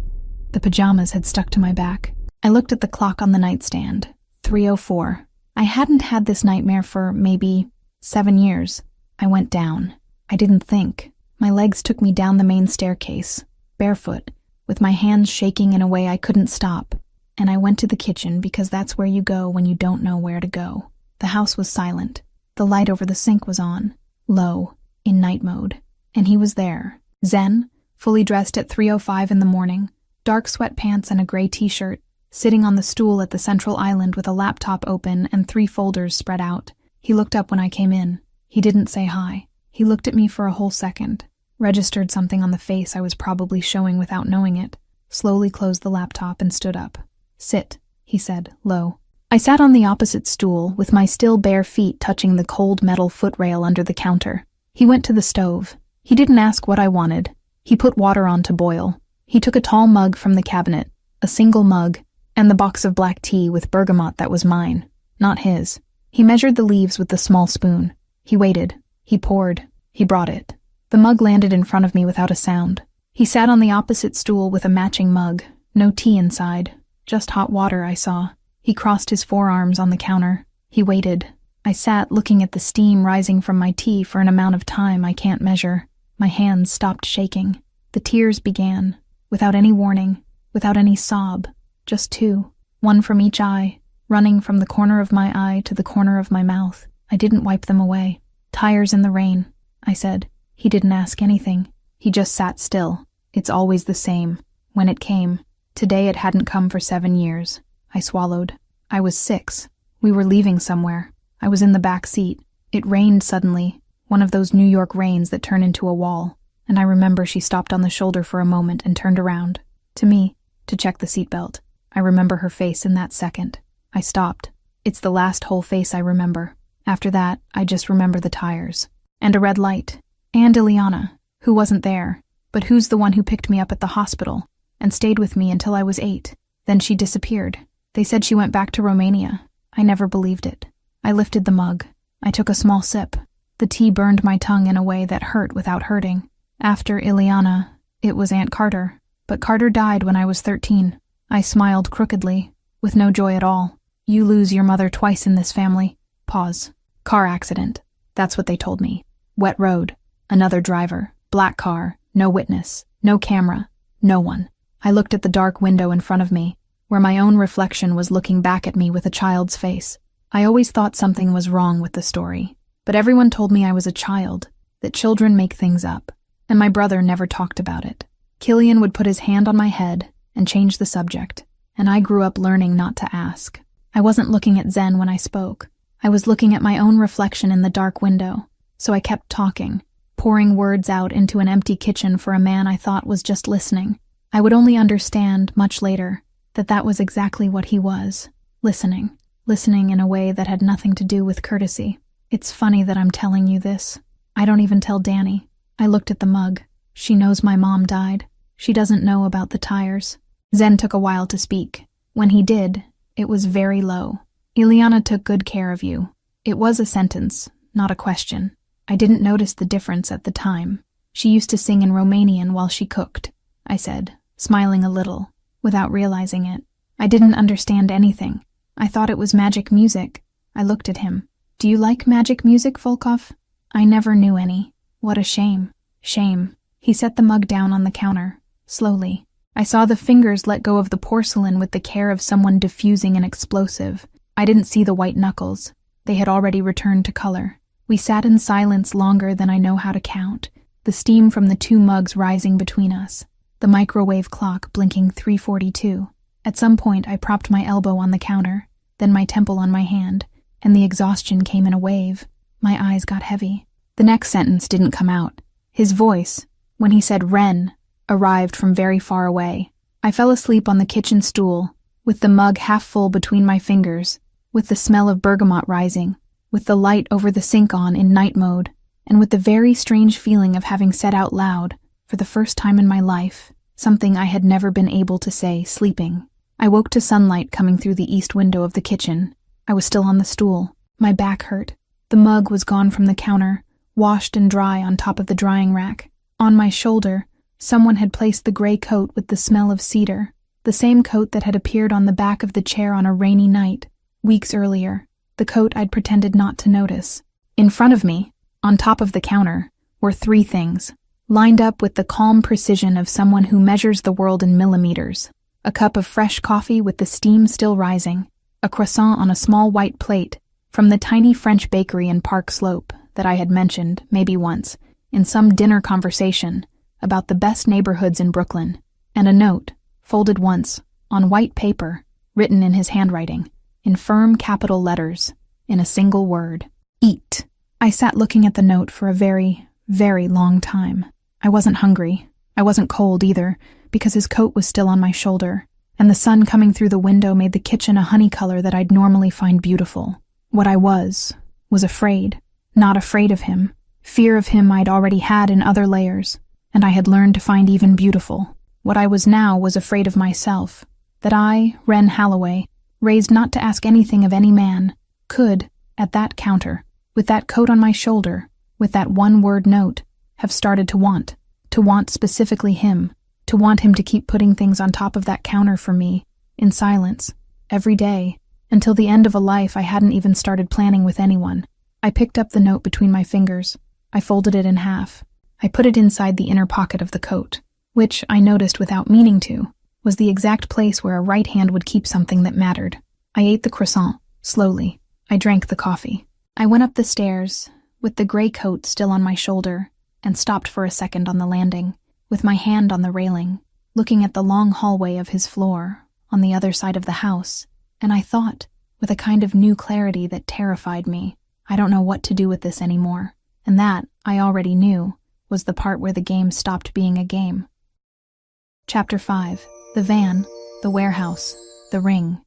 The pajamas had stuck to my back. I looked at the clock on the nightstand. 3:04. I hadn't had this nightmare for maybe 7 years. I went down. I didn't think. My legs took me down the main staircase, barefoot, with my hands shaking in a way I couldn't stop. And I went to the kitchen because that's where you go when you don't know where to go. The house was silent. The light over the sink was on, low, in night mode. And he was there. Zen, fully dressed at 3:05 in the morning, dark sweatpants and a gray t-shirt, sitting on the stool at the central island with a laptop open and 3 folders spread out. He looked up when I came in. He didn't say hi. He looked at me for a whole second, registered something on the face I was probably showing without knowing it, slowly closed the laptop and stood up. "Sit," he said, low. I sat on the opposite stool, with my still bare feet touching the cold metal footrail under the counter. He went to the stove. He didn't ask what I wanted. He put water on to boil. He took a tall mug from the cabinet, a single mug, and the box of black tea with bergamot that was mine, not his. He measured the leaves with the small spoon. He waited. He poured. He brought it. The mug landed in front of me without a sound. He sat on the opposite stool with a matching mug. No tea inside. Just hot water, I saw. He crossed his forearms on the counter. He waited. I sat looking at the steam rising from my tea for an amount of time I can't measure. My hands stopped shaking. The tears began, without any warning, without any sob. Just 2, one from each eye, running from the corner of my eye to the corner of my mouth. I didn't wipe them away. "Tires in the rain," I said. He didn't ask anything. He just sat still. It's always the same. When it came. Today it hadn't come for 7 years. I swallowed. I was 6. We were leaving somewhere. I was in the back seat. It rained suddenly, one of those New York rains that turn into a wall. And I remember she stopped on the shoulder for a moment and turned around. To me, to check the seatbelt. I remember her face in that second. I stopped. It's the last whole face I remember. After that, I just remember the tires. And a red light. And Ileana, who wasn't there, but who's the one who picked me up at the hospital and stayed with me until I was 8. Then she disappeared. They said she went back to Romania. I never believed it. I lifted the mug. I took a small sip. The tea burned my tongue in a way that hurt without hurting. After Ileana, it was Aunt Carter. But Carter died when I was 13. I smiled crookedly, with no joy at all. "You lose your mother twice in this family." Pause. "Car accident." That's what they told me. Wet road. Another driver. Black car. No witness. No camera. No one. I looked at the dark window in front of me, where my own reflection was looking back at me with a child's face. I always thought something was wrong with the story, but everyone told me I was a child, that children make things up, and my brother never talked about it. Killian would put his hand on my head and change the subject, and I grew up learning not to ask. I wasn't looking at Zen when I spoke. I was looking at my own reflection in the dark window, so I kept talking, pouring words out into an empty kitchen for a man I thought was just listening. I would only understand, much later, that that was exactly what he was, listening in a way that had nothing to do with courtesy. It's funny that I'm telling you this. I don't even tell Danny. I looked at the mug. She knows my mom died. She doesn't know about the tires. Zen took a while to speak. When he did, it was very low. "Ileana took good care of you." It was a sentence, not a question. I didn't notice the difference at the time. "She used to sing in Romanian while she cooked," I said, smiling a little, without realizing it. I didn't understand anything. I thought it was magic music. I looked at him. "Do you like magic music, Volkov?" "I never knew any." "What a shame." "Shame." He set the mug down on the counter, slowly. I saw the fingers let go of the porcelain with the care of someone diffusing an explosive. I didn't see the white knuckles. They had already returned to color. We sat in silence longer than I know how to count, the steam from the 2 mugs rising between us, the microwave clock blinking 3:42. At some point, I propped my elbow on the counter, then my temple on my hand, and the exhaustion came in a wave. My eyes got heavy. The next sentence didn't come out. His voice, when he said "Ren," arrived from very far away. I fell asleep on the kitchen stool, with the mug half full between my fingers, with the smell of bergamot rising, with the light over the sink on in night mode, and with the very strange feeling of having said out loud, for the first time in my life, something I had never been able to say sleeping. I woke to sunlight coming through the east window of the kitchen. I was still on the stool. My back hurt. The mug was gone from the counter, washed and dry on top of the drying rack. On my shoulder, someone had placed the gray coat with the smell of cedar, the same coat that had appeared on the back of the chair on a rainy night, weeks earlier, the coat I'd pretended not to notice. In front of me, on top of the counter, were 3 things, lined up with the calm precision of someone who measures the world in millimeters. A cup of fresh coffee with the steam still rising, a croissant on a small white plate from the tiny French bakery in Park Slope that I had mentioned, maybe once, in some dinner conversation about the best neighborhoods in Brooklyn, and a note, folded once, on white paper, written in his handwriting, in firm capital letters, in a single word, eat. I sat looking at the note for a very, very long time. I wasn't hungry. I wasn't cold either, because his coat was still on my shoulder, and the sun coming through the window made the kitchen a honey color that I'd normally find beautiful. What I was afraid. Not afraid of him. Fear of him I'd already had in other layers, and I had learned to find even beautiful. What I was now was afraid of myself, that I, Wren Holloway, raised not to ask anything of any man, could, at that counter, with that coat on my shoulder, with that one-word note, have started to want specifically him, to want him to keep putting things on top of that counter for me, in silence, every day, until the end of a life I hadn't even started planning with anyone. I picked up the note between my fingers. I folded it in half. I put it inside the inner pocket of the coat, which, I noticed without meaning to, was the exact place where a right hand would keep something that mattered. I ate the croissant, slowly. I drank the coffee. I went up the stairs, with the gray coat still on my shoulder, and stopped for a second on the landing, with my hand on the railing, looking at the long hallway of his floor, on the other side of the house, and I thought, with a kind of new clarity that terrified me, I don't know what to do with this anymore, and that, I already knew, was the part where the game stopped being a game. Chapter 5. The Van, the Warehouse, the Ring.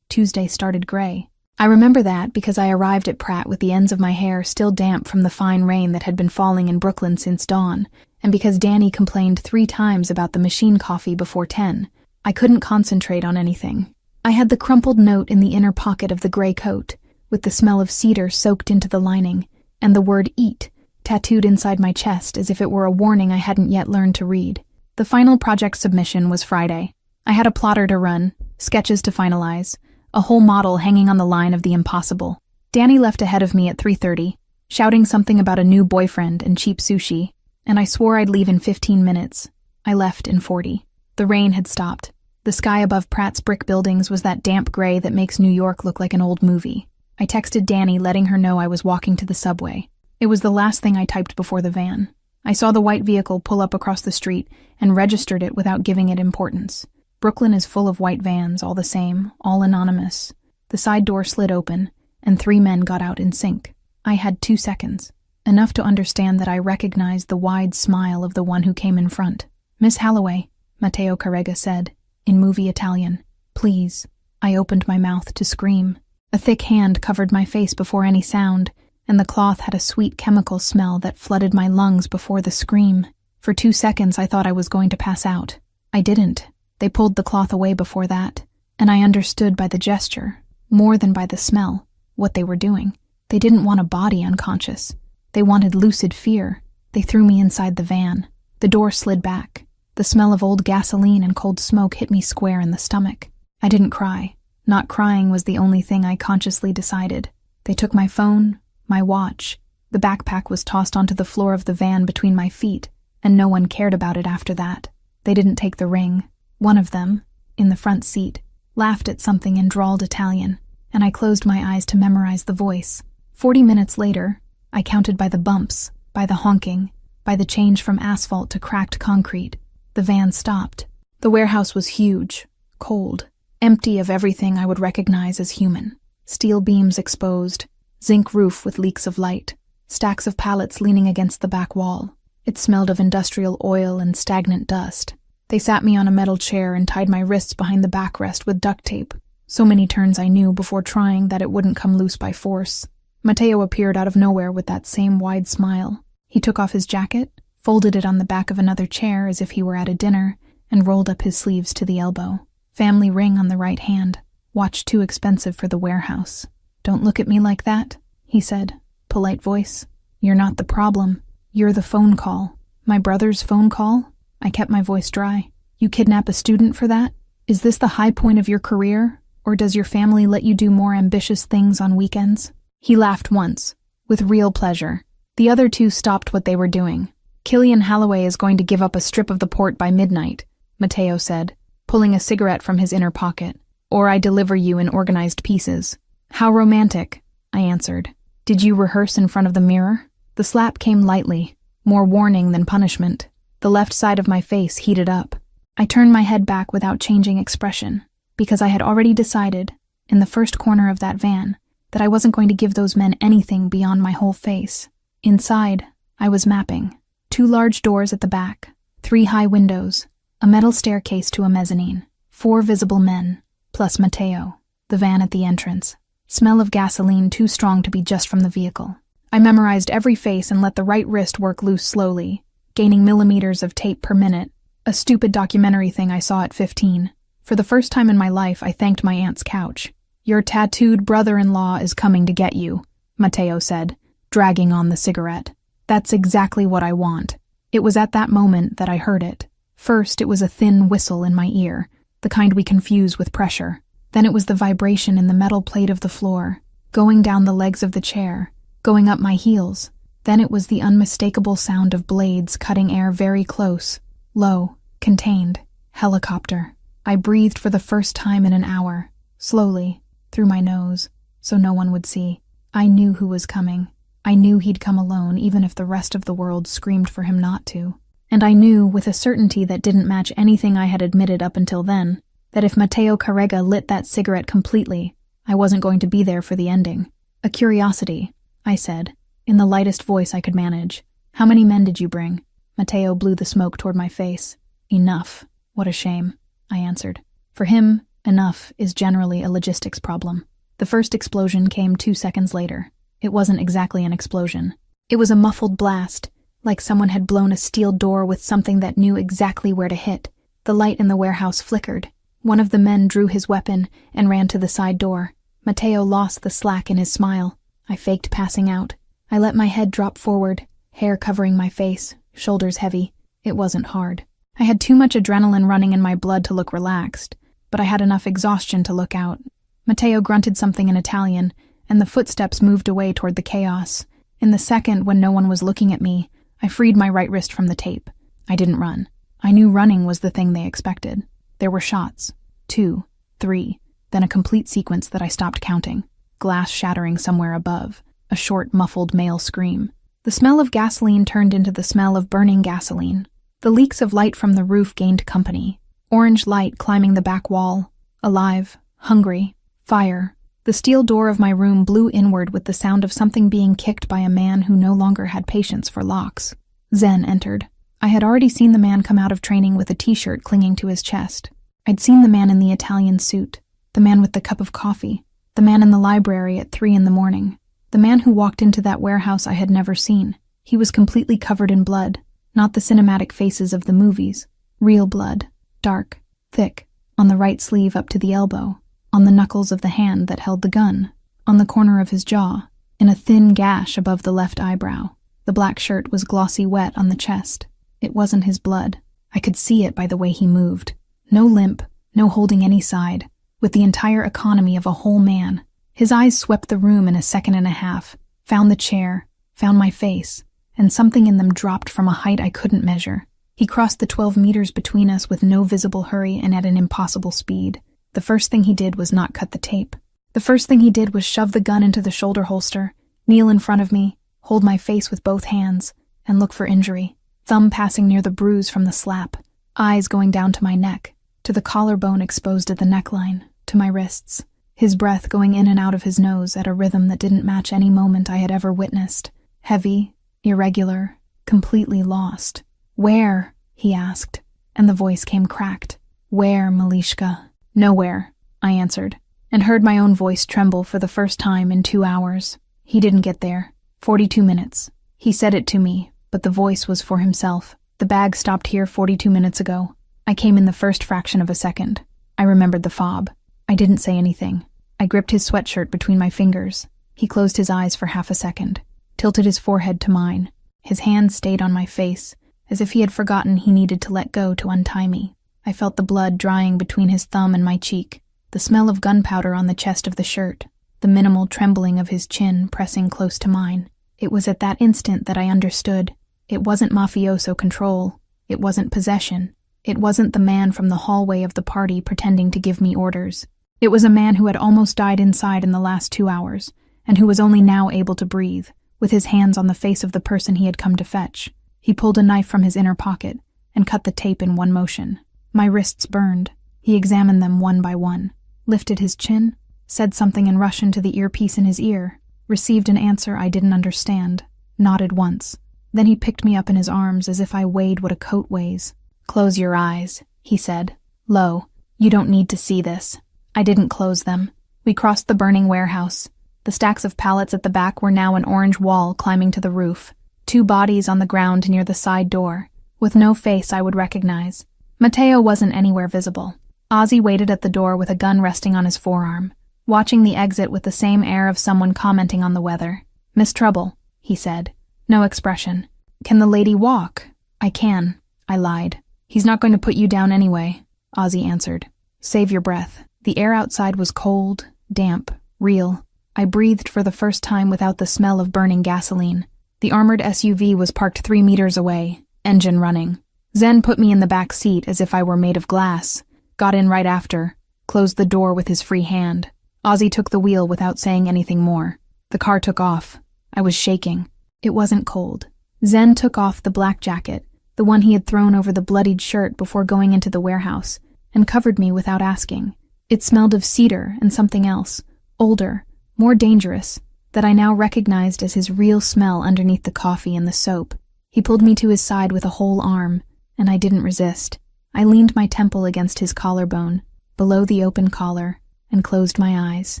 Tuesday started gray. I remember that because I arrived at Pratt with the ends of my hair still damp from the fine rain that had been falling in Brooklyn since dawn, and because Danny complained 3 times about the machine coffee before 10. I couldn't concentrate on anything. I had the crumpled note in the inner pocket of the gray coat, with the smell of cedar soaked into the lining, and the word eat tattooed inside my chest as if it were a warning I hadn't yet learned to read. The final project submission was Friday. I had a plotter to run, sketches to finalize, a whole model hanging on the line of the impossible. Danny left ahead of me at 3:30, shouting something about a new boyfriend and cheap sushi, and I swore I'd leave in 15 minutes. I left in 40. The rain had stopped. The sky above Pratt's brick buildings was that damp gray that makes New York look like an old movie. I texted Danny letting her know I was walking to the subway. It was the last thing I typed before the van. I saw the white vehicle pull up across the street and registered it without giving it importance. Brooklyn is full of white vans, all the same, all anonymous. The side door slid open, and 3 men got out in sync. I had 2 seconds, enough to understand that I recognized the wide smile of the one who came in front. "Miss Holloway," Matteo Carrega said, in movie Italian. "Please." I opened my mouth to scream. A thick hand covered my face before any sound, and the cloth had a sweet chemical smell that flooded my lungs before the scream. For 2 seconds I thought I was going to pass out. I didn't. They pulled the cloth away before that, and I understood by the gesture, more than by the smell, what they were doing. They didn't want a body unconscious. They wanted lucid fear. They threw me inside the van. The door slid back. The smell of old gasoline and cold smoke hit me square in the stomach. I didn't cry. Not crying was the only thing I consciously decided. They took my phone, my watch. The backpack was tossed onto the floor of the van between my feet, and no one cared about it after that. They didn't take the ring. One of them, in the front seat, laughed at something in drawled Italian, and I closed my eyes to memorize the voice. 40 minutes later, I counted by the bumps, by the honking, by the change from asphalt to cracked concrete. The van stopped. The warehouse was huge, cold, empty of everything I would recognize as human. Steel beams exposed, zinc roof with leaks of light, stacks of pallets leaning against the back wall. It smelled of industrial oil and stagnant dust. They sat me on a metal chair and tied my wrists behind the backrest with duct tape. So many turns I knew before trying that it wouldn't come loose by force. Matteo appeared out of nowhere with that same wide smile. He took off his jacket, folded it on the back of another chair as if he were at a dinner, and rolled up his sleeves to the elbow. Family ring on the right hand. Watch too expensive for the warehouse. Don't look at me like that, he said. Polite voice. You're not the problem. You're the phone call. My brother's phone call? I kept my voice dry. You kidnap a student for that? Is this the high point of your career? Or does your family let you do more ambitious things on weekends? He laughed once, with real pleasure. The other two stopped what they were doing. Killian Halloway is going to give up a strip of the port by midnight, Matteo said, pulling a cigarette from his inner pocket. Or I deliver you in organized pieces. How romantic, I answered. Did you rehearse in front of the mirror? The slap came lightly, more warning than punishment. The left side of my face heated up. I turned my head back without changing expression, because I had already decided, in the first corner of that van, that I wasn't going to give those men anything beyond my whole face. Inside, I was mapping. 2 large doors at the back, 3 high windows, a metal staircase to a mezzanine, 4 visible men, plus Matteo, the van at the entrance. Smell of gasoline too strong to be just from the vehicle. I memorized every face and let the right wrist work loose slowly, gaining millimeters of tape per minute, a stupid documentary thing I saw at 15. For the first time in my life, I thanked my aunt's couch. Your tattooed brother-in-law is coming to get you, Matteo said, dragging on the cigarette. That's exactly what I want. It was at that moment that I heard it. First, it was a thin whistle in my ear, the kind we confuse with pressure. Then it was the vibration in the metal plate of the floor, going down the legs of the chair, going up my heels. Then it was the unmistakable sound of blades cutting air very close, low, contained, helicopter. I breathed for the first time in an hour, slowly, through my nose, so no one would see. I knew who was coming. I knew he'd come alone, even if the rest of the world screamed for him not to. And I knew, with a certainty that didn't match anything I had admitted up until then, that if Matteo Carrega lit that cigarette completely, I wasn't going to be there for the ending. A curiosity, I said, in the lightest voice I could manage. How many men did you bring? Matteo blew the smoke toward my face. Enough. What a shame, I answered. For him, enough is generally a logistics problem. The first explosion came 2 seconds later. It wasn't exactly an explosion. It was a muffled blast, like someone had blown a steel door with something that knew exactly where to hit. The light in the warehouse flickered. One of the men drew his weapon and ran to the side door. Matteo lost the slack in his smile. I faked passing out. I let my head drop forward, hair covering my face, shoulders heavy. It wasn't hard. I had too much adrenaline running in my blood to look relaxed, but I had enough exhaustion to look out. Matteo grunted something in Italian, and the footsteps moved away toward the chaos. In the second when no one was looking at me, I freed my right wrist from the tape. I didn't run. I knew running was the thing they expected. There were shots. 2, 3, then a complete sequence that I stopped counting. Glass shattering somewhere above. A short, muffled male scream. The smell of gasoline turned into the smell of burning gasoline. The leaks of light from the roof gained company. Orange light climbing the back wall. Alive. Hungry. Fire. The steel door of my room blew inward with the sound of something being kicked by a man who no longer had patience for locks. Zen entered. I had already seen the man come out of training with a t-shirt clinging to his chest. I'd seen the man in the Italian suit, the man with the cup of coffee, the man in the library at 3 a.m, the man who walked into that warehouse I had never seen. He was completely covered in blood, not the cinematic faces of the movies. Real blood, dark, thick, on the right sleeve up to the elbow, on the knuckles of the hand that held the gun, on the corner of his jaw, in a thin gash above the left eyebrow. The black shirt was glossy wet on the chest. It wasn't his blood. I could see it by the way he moved. No limp, no holding any side, with the entire economy of a whole man. His eyes swept the room in a second and a half, found the chair, found my face, and something in them dropped from a height I couldn't measure. He crossed the 12 meters between us with no visible hurry and at an impossible speed. The first thing he did was not cut the tape. The first thing he did was shove the gun into the shoulder holster, kneel in front of me, hold my face with both hands, and look for injury. Thumb passing near the bruise from the slap, eyes going down to my neck, to the collarbone exposed at the neckline, to my wrists, his breath going in and out of his nose at a rhythm that didn't match any moment I had ever witnessed. Heavy, irregular, completely lost. "Where?" he asked, and the voice came cracked. "Where, Malishka?" "Nowhere," I answered. and heard my own voice tremble for the first time in 2 hours. He didn't get there. 42 minutes. He said it to me, but the voice was for himself. The bag stopped here 42 minutes ago. I came in the first fraction of a second. I remembered the fob. I didn't say anything. I gripped his sweatshirt between my fingers. He closed his eyes for half a second, tilted his forehead to mine. His hand stayed on my face, as if he had forgotten he needed to let go to untie me. I felt the blood drying between his thumb and my cheek, the smell of gunpowder on the chest of the shirt, the minimal trembling of his chin pressing close to mine. It was at that instant that I understood. It wasn't mafioso control. It wasn't possession. It wasn't the man from the hallway of the party pretending to give me orders. It was a man who had almost died inside in the last 2 hours, and who was only now able to breathe, with his hands on the face of the person he had come to fetch. He pulled a knife from his inner pocket and cut the tape in one motion. My wrists burned. He examined them one by one, lifted his chin, said something in Russian to the earpiece in his ear, received an answer I didn't understand, nodded once. Then he picked me up in his arms as if I weighed what a coat weighs. "Close your eyes," he said. "Low, you don't need to see this." I didn't close them. We crossed the burning warehouse. The stacks of pallets at the back were now an orange wall climbing to the roof. 2 bodies on the ground near the side door, with no face I would recognize. Mateo wasn't anywhere visible. Ozzy waited at the door with a gun resting on his forearm, watching the exit with the same air of someone commenting on the weather. "Miss Trouble," he said. No expression. "Can the lady walk?" "I can," I lied. "He's not going to put you down anyway," Ozzy answered. "Save your breath." The air outside was cold, damp, real. I breathed for the first time without the smell of burning gasoline. The armored SUV was parked 3 meters away, engine running. Zen put me in the back seat as if I were made of glass, got in right after, closed the door with his free hand. Ozzy took the wheel without saying anything more. The car took off. I was shaking. It wasn't cold. Zen took off the black jacket, the one he had thrown over the bloodied shirt before going into the warehouse, and covered me without asking. It smelled of cedar and something else, older, more dangerous, that I now recognized as his real smell underneath the coffee and the soap. He pulled me to his side with a whole arm, and I didn't resist. I leaned my temple against his collarbone, below the open collar, and closed my eyes.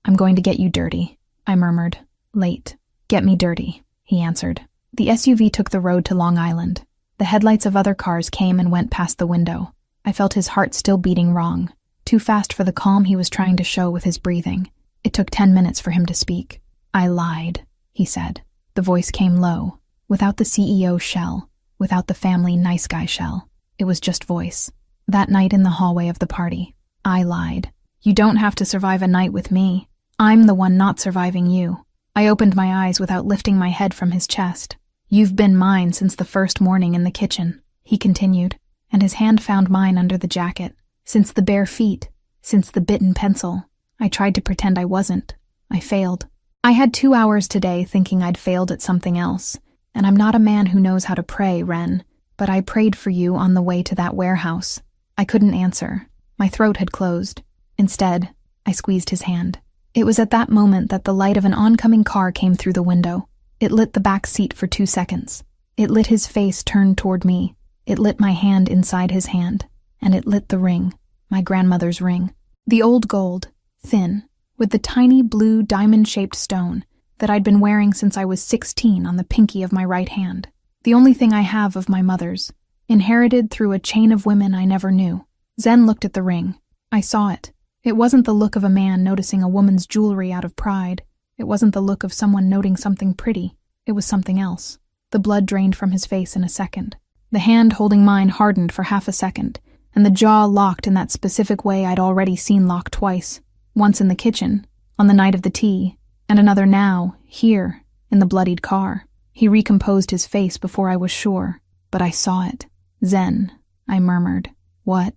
"I'm going to get you dirty," I murmured. "Late. Get me dirty," he answered. The SUV took the road to Long Island. The headlights of other cars came and went past the window. I felt his heart still beating wrong, too fast for the calm he was trying to show with his breathing. It took 10 minutes for him to speak. "I lied," he said. The voice came low, without the CEO shell, without the family nice guy shell. It was just voice. That night in the hallway of the party, I lied. "You don't have to survive a night with me. I'm the one not surviving you." I opened my eyes without lifting my head from his chest. "You've been mine since the first morning in the kitchen," he continued, and his hand found mine under the jacket. "Since the bare feet, since the bitten pencil." I tried to pretend I wasn't. I failed. I had 2 hours today thinking I'd failed at something else, and I'm not a man who knows how to pray, Ren, but I prayed for you on the way to that warehouse. I couldn't answer. My throat had closed. Instead, I squeezed his hand. It was at that moment that the light of an oncoming car came through the window. It lit the back seat for 2 seconds. It lit his face turned toward me. It lit my hand inside his hand. And it lit the ring, my grandmother's ring. The old gold, thin, with the tiny blue diamond-shaped stone that I'd been wearing since I was 16 on the pinky of my right hand. The only thing I have of my mother's, inherited through a chain of women I never knew. Zen looked at the ring. I saw it. It wasn't the look of a man noticing a woman's jewelry out of pride. It wasn't the look of someone noting something pretty. It was something else. The blood drained from his face in a second. The hand holding mine hardened for half a second, and the jaw locked in that specific way I'd already seen lock twice. Once in the kitchen, on the night of the tea, and another now, here, in the bloodied car. He recomposed his face before I was sure, but I saw it. "Zen," I murmured. "What?"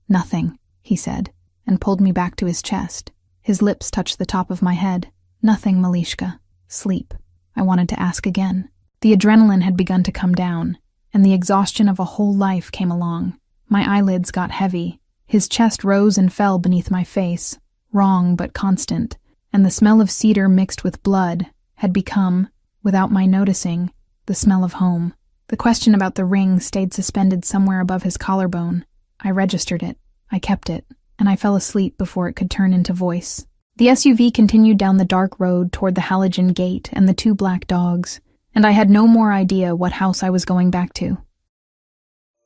"Nothing," he said, and pulled me back to his chest. His lips touched the top of my head. "Nothing, Malishka. Sleep." I wanted to ask again. The adrenaline had begun to come down, and the exhaustion of a whole life came along. My eyelids got heavy. His chest rose and fell beneath my face, wrong but constant, and the smell of cedar mixed with blood had become, without my noticing, the smell of home. The question about the ring stayed suspended somewhere above his collarbone. I registered it, I kept it, and I fell asleep before it could turn into voice. The SUV continued down the dark road toward the halogen gate and the two black dogs, and I had no more idea what house I was going back to.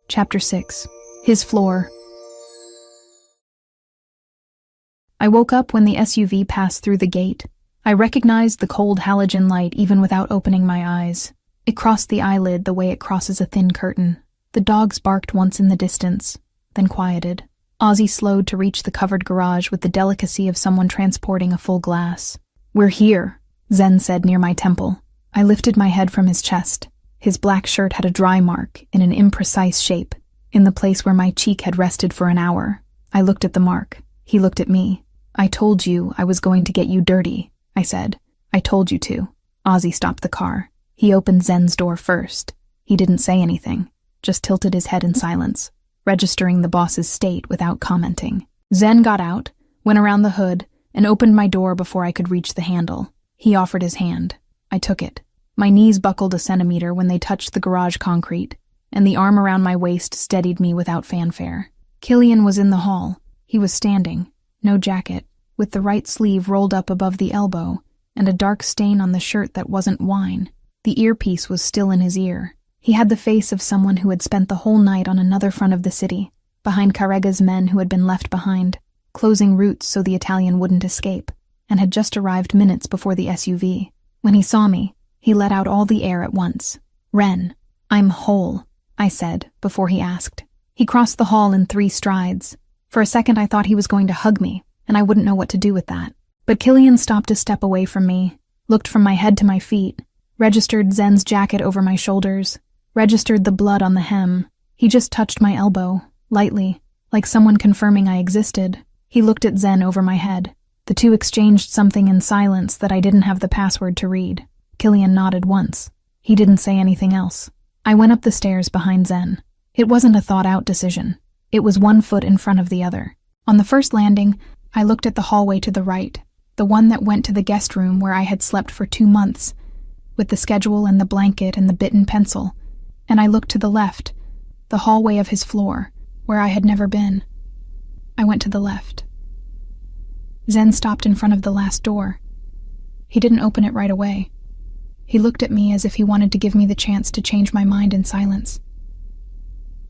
Chapter 6. His Floor. I woke up when the SUV passed through the gate. I recognized the cold halogen light even without opening my eyes. It crossed the eyelid the way it crosses a thin curtain. The dogs barked once in the distance, then quieted. Ozzy slowed to reach the covered garage with the delicacy of someone transporting a full glass. "We're here," Zen said near my temple. I lifted my head from his chest. His black shirt had a dry mark in an imprecise shape, in the place where my cheek had rested for an hour. I looked at the mark. He looked at me. "I told you I was going to get you dirty," I said. "I told you to." Ozzy stopped the car. He opened Zen's door first. He didn't say anything, just tilted his head in silence, registering the boss's state without commenting. Zen got out, went around the hood, and opened my door before I could reach the handle. He offered his hand. I took it. My knees buckled a centimeter when they touched the garage concrete, and the arm around my waist steadied me without fanfare. Killian was in the hall. He was standing, no jacket, with the right sleeve rolled up above the elbow, and a dark stain on the shirt that wasn't wine. The earpiece was still in his ear. He had the face of someone who had spent the whole night on another front of the city, behind Carrega's men who had been left behind, closing routes so the Italian wouldn't escape, and had just arrived minutes before the SUV. When he saw me, he let out all the air at once. "Ren, I'm whole," I said, before he asked. He crossed the hall in 3 strides. For a second I thought he was going to hug me, and I wouldn't know what to do with that. But Killian stopped a step away from me, looked from my head to my feet, registered Zen's jacket over my shoulders, registered the blood on the hem. He just touched my elbow, lightly, like someone confirming I existed. He looked at Zen over my head. The two exchanged something in silence that I didn't have the password to read. Killian nodded once. He didn't say anything else. I went up the stairs behind Zen. It wasn't a thought-out decision. It was 1 foot in front of the other. On the first landing, I looked at the hallway to the right, the one that went to the guest room where I had slept for 2 months, with the schedule and the blanket and the bitten pencil. And I looked to the left, the hallway of his floor, where I had never been. I went to the left. Zen stopped in front of the last door. He didn't open it right away. He looked at me as if he wanted to give me the chance to change my mind in silence.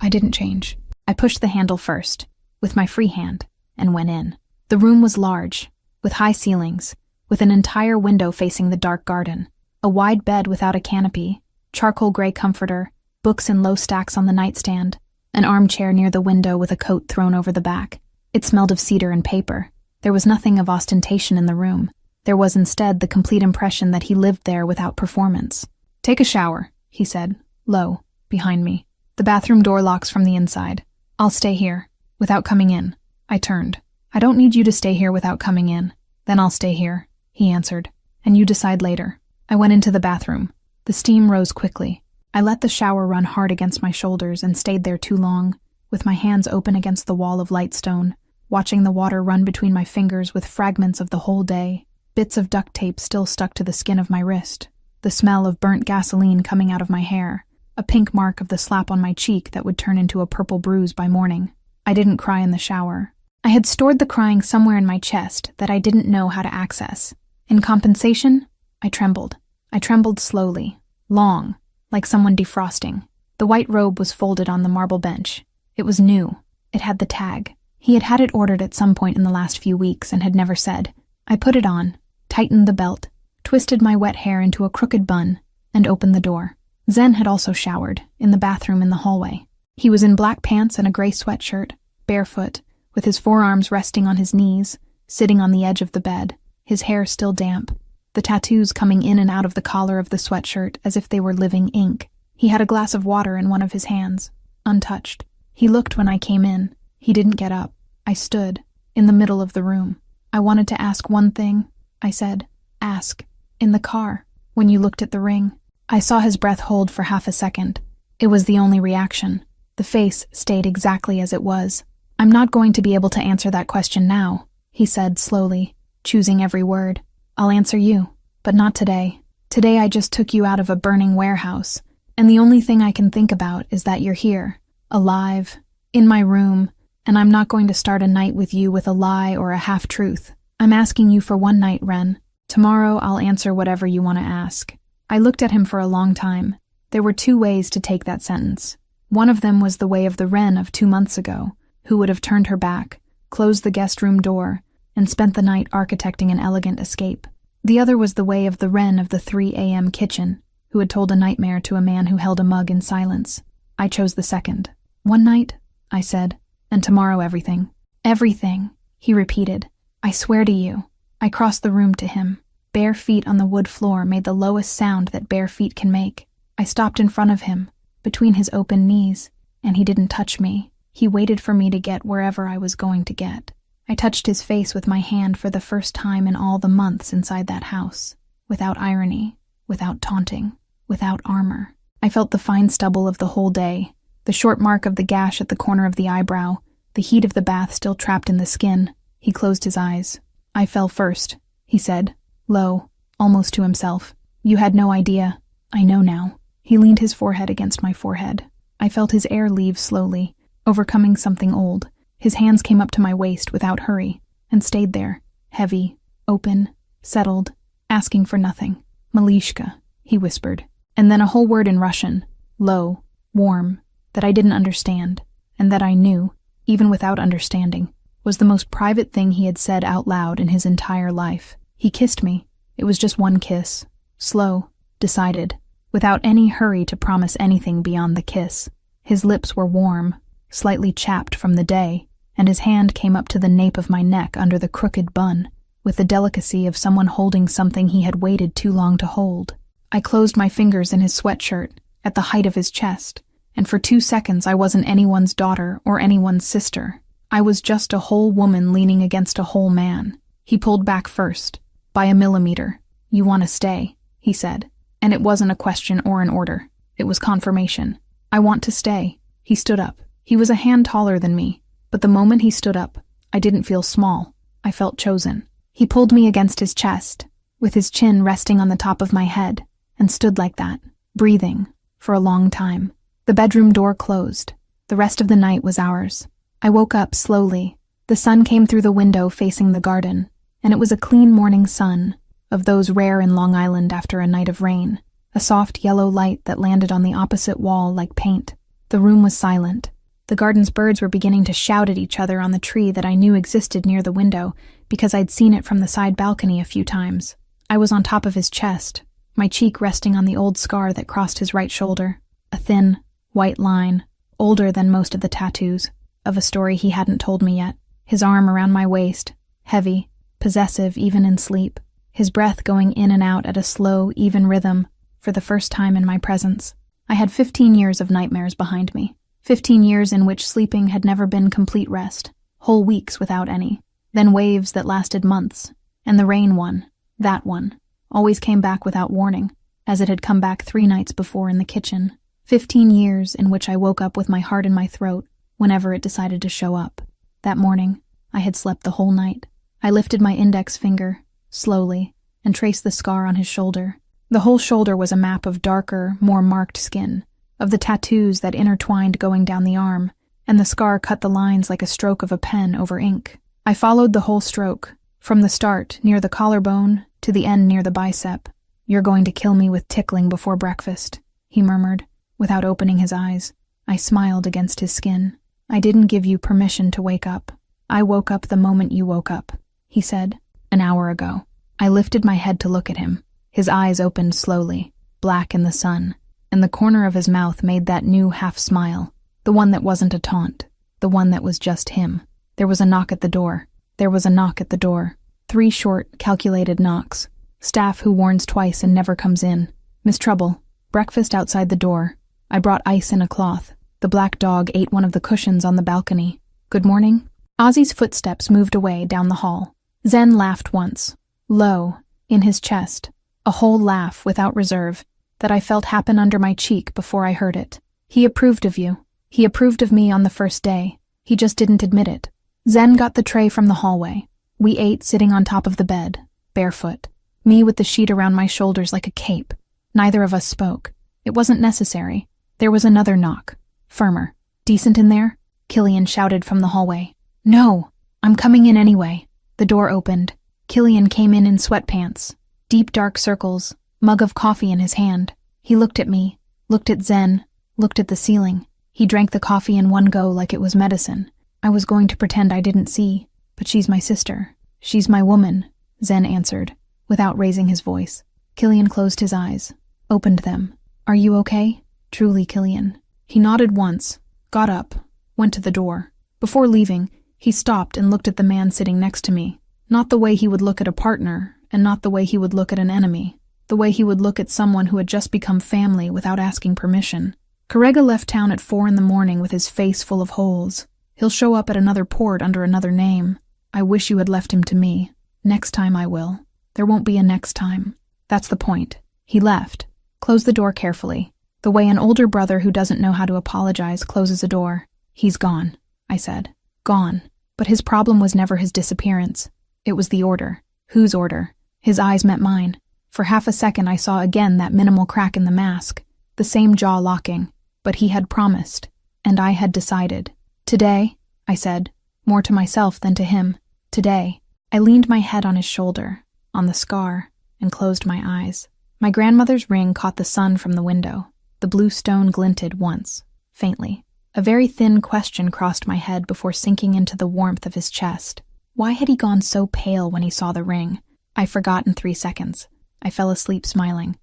I didn't change. I pushed the handle first, with my free hand, and went in. The room was large, with high ceilings, with an entire window facing the dark garden, a wide bed without a canopy, charcoal gray comforter, books in low stacks on the nightstand, an armchair near the window with a coat thrown over the back. It smelled of cedar and paper. There was nothing of ostentation in the room. There was instead the complete impression that he lived there without performance. "Take a shower," he said, low, behind me. "The bathroom door locks from the inside. I'll stay here, without coming in." I turned. "I don't need you to stay here without coming in." "Then I'll stay here," he answered. "And you decide later." I went into the bathroom. The steam rose quickly. I let the shower run hard against my shoulders and stayed there too long, with my hands open against the wall of light stone, watching the water run between my fingers with fragments of the whole day, bits of duct tape still stuck to the skin of my wrist, the smell of burnt gasoline coming out of my hair, a pink mark of the slap on my cheek that would turn into a purple bruise by morning. I didn't cry in the shower. I had stored the crying somewhere in my chest that I didn't know how to access. In compensation, I trembled. I trembled slowly, long, like someone defrosting. The white robe was folded on the marble bench. It was new. It had the tag. He had had it ordered at some point in the last few weeks and had never said. I put it on, tightened the belt, twisted my wet hair into a crooked bun, and opened the door. Zen had also showered, in the bathroom in the hallway. He was in black pants and a gray sweatshirt, barefoot, with his forearms resting on his knees, sitting on the edge of the bed, his hair still damp, the tattoos coming in and out of the collar of the sweatshirt as if they were living ink. He had a glass of water in one of his hands, untouched. He looked when I came in. He didn't get up. I stood, in the middle of the room. "I wanted to ask one thing," I said. "Ask. In the car, when you looked at the ring." I saw his breath hold for half a second. It was the only reaction. The face stayed exactly as it was. "I'm not going to be able to answer that question now," he said slowly, choosing every word. "I'll answer you, but not today. Today I just took you out of a burning warehouse, and the only thing I can think about is that you're here, alive, in my room, and I'm not going to start a night with you with a lie or a half-truth. I'm asking you for one night, Ren. Tomorrow I'll answer whatever you want to ask. I looked at him for a long time. There were 2 ways to take that sentence. One of them was the way of the Ren of 2 months ago, who would have turned her back, closed the guest room door, and spent the night architecting an elegant escape. The other was the way of the Ren of the 3 a.m. kitchen, who had told a nightmare to a man who held a mug in silence. I chose the second. One night, I said, and tomorrow everything. Everything, he repeated. I swear to you. I crossed the room to him. Bare feet on the wood floor made the lowest sound that bare feet can make. I stopped in front of him, between his open knees, and he didn't touch me. He waited for me to get wherever I was going to get. I touched his face with my hand for the first time in all the months inside that house, without irony, without taunting, without armor. I felt the fine stubble of the whole day, the short mark of the gash at the corner of the eyebrow, the heat of the bath still trapped in the skin. He closed his eyes. I fell first, he said, low, almost to himself. You had no idea. I know now. He leaned his forehead against my forehead. I felt his air leave slowly, overcoming something old. His hands came up to my waist without hurry, and stayed there, heavy, open, settled, asking for nothing. Malishka, he whispered, and then a whole word in Russian, low, warm, that I didn't understand, and that I knew, even without understanding, was the most private thing he had said out loud in his entire life. He kissed me. It was just one kiss. Slow, decided, without any hurry to promise anything beyond the kiss. His lips were warm, slightly chapped from the day, and his hand came up to the nape of my neck under the crooked bun, with the delicacy of someone holding something he had waited too long to hold. I closed my fingers in his sweatshirt, at the height of his chest, and for 2 seconds I wasn't anyone's daughter or anyone's sister. I was just a whole woman leaning against a whole man. He pulled back first, by a millimeter. You want to stay, he said. And it wasn't a question or an order. It was confirmation. I want to stay. He stood up. He was a hand taller than me, but the moment he stood up, I didn't feel small. I felt chosen. He pulled me against his chest, with his chin resting on the top of my head, and stood like that, breathing, for a long time. The bedroom door closed. The rest of the night was ours. I woke up slowly. The sun came through the window facing the garden, and it was a clean morning sun, of those rare in Long Island after a night of rain, a soft yellow light that landed on the opposite wall like paint. The room was silent. The garden's birds were beginning to shout at each other on the tree that I knew existed near the window because I'd seen it from the side balcony a few times. I was on top of his chest, my cheek resting on the old scar that crossed his right shoulder, a thin, white line, older than most of the tattoos, of a story he hadn't told me yet. His arm around my waist, heavy, possessive even in sleep, his breath going in and out at a slow, even rhythm, for the first time in my presence. I had 15 years of nightmares behind me, 15 years in which sleeping had never been complete rest, whole weeks without any, then waves that lasted months, and the rain one, that one, always came back without warning, as it had come back 3 nights before in the kitchen. 15 years in which I woke up with my heart in my throat whenever it decided to show up. That morning, I had slept the whole night. I lifted my index finger, slowly, and traced the scar on his shoulder. The whole shoulder was a map of darker, more marked skin, of the tattoos that intertwined going down the arm, and the scar cut the lines like a stroke of a pen over ink. I followed the whole stroke, from the start near the collarbone to the end near the bicep. You're going to kill me with tickling before breakfast, he murmured, without opening his eyes. I smiled against his skin. I didn't give you permission to wake up. I woke up the moment you woke up, he said, an hour ago. I lifted my head to look at him. His eyes opened slowly, black in the sun, and the corner of his mouth made that new half-smile, the one that wasn't a taunt, the one that was just him. There was a knock at the door. There was a knock at the door. 3 short, calculated knocks. Staff who warns twice and never comes in. Miss Trouble. Breakfast outside the door. I brought ice in a cloth. The black dog ate one of the cushions on the balcony. Good morning. Ozzy's footsteps moved away down the hall. Zen laughed once, low, in his chest, a whole laugh without reserve that I felt happen under my cheek before I heard it. He approved of you. He approved of me on the first day. He just didn't admit it. Zen got the tray from the hallway. We ate sitting on top of the bed, barefoot, me with the sheet around my shoulders like a cape. Neither of us spoke. It wasn't necessary. There was another knock. Firmer. Decent in there? Killian shouted from the hallway. No, I'm coming in anyway. The door opened. Killian came in sweatpants, deep dark circles, mug of coffee in his hand. He looked at me, looked at Zen, looked at the ceiling. He drank the coffee in one go like it was medicine. I was going to pretend I didn't see, but she's my sister. She's my woman, Zen answered, without raising his voice. Killian closed his eyes, opened them. Are you okay? Truly, Killian. He nodded once, got up, went to the door. Before leaving, he stopped and looked at the man sitting next to me. Not the way he would look at a partner, and not the way he would look at an enemy. The way he would look at someone who had just become family without asking permission. Correga left town at 4 a.m. with his face full of holes. He'll show up at another port under another name. I wish you had left him to me. Next time I will. There won't be a next time. That's the point. He left. Closed the door carefully. The way an older brother who doesn't know how to apologize closes a door. He's gone, I said. Gone. But his problem was never his disappearance. It was the order. Whose order? His eyes met mine. For half a second I saw again that minimal crack in the mask. The same jaw locking. But he had promised. And I had decided. Today, I said, more to myself than to him. Today. I leaned my head on his shoulder, on the scar, and closed my eyes. My grandmother's ring caught the sun from the window. The blue stone glinted once, faintly. A very thin question crossed my head before sinking into the warmth of his chest. Why had he gone so pale when he saw the ring? I forgot in 3 seconds. I fell asleep smiling.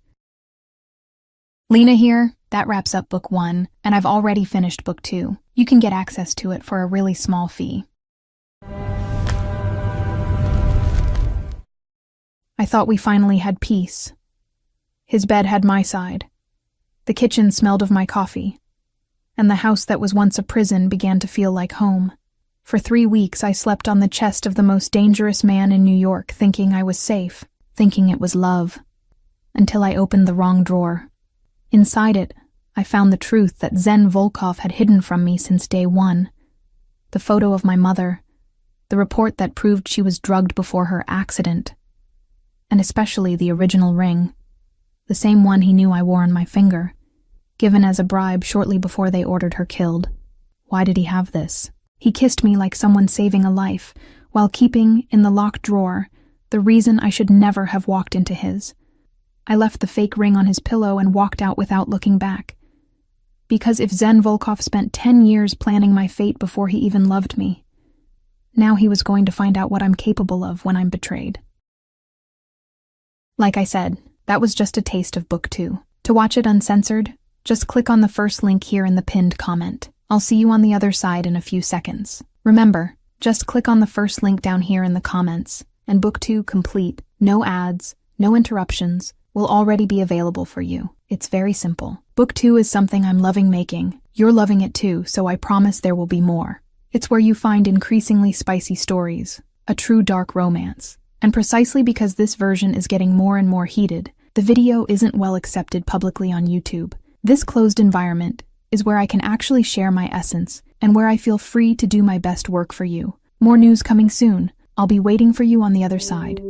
Lena here. That wraps up book 1, and I've already finished book 2. You can get access to it for a really small fee. I thought we finally had peace. His bed had my side. The kitchen smelled of my coffee. And the house that was once a prison began to feel like home. For 3 weeks I slept on the chest of the most dangerous man in New York, thinking I was safe, thinking it was love. Until I opened the wrong drawer. Inside it, I found the truth that Zen Volkov had hidden from me since day 1. The photo of my mother, the report that proved she was drugged before her accident, and especially the original ring, the same one he knew I wore on my finger, given as a bribe shortly before they ordered her killed. Why did he have this? He kissed me like someone saving a life, while keeping, in the locked drawer, the reason I should never have walked into his. I left the fake ring on his pillow and walked out without looking back. Because if Zen Volkov spent 10 years planning my fate before he even loved me, now he was going to find out what I'm capable of when I'm betrayed. Like I said, that was just a taste of book 2. To watch it uncensored, just click on the first link here in the pinned comment. I'll see you on the other side in a few seconds. Remember, just click on the first link down here in the comments, and book 2 complete, no ads, no interruptions, will already be available for you. It's very simple. Book 2 is something I'm loving making. You're loving it too, so I promise there will be more. It's where you find increasingly spicy stories, a true dark romance. And precisely because this version is getting more and more heated, the video isn't well accepted publicly on YouTube. This closed environment is where I can actually share my essence and where I feel free to do my best work for you. More news coming soon. I'll be waiting for you on the other side.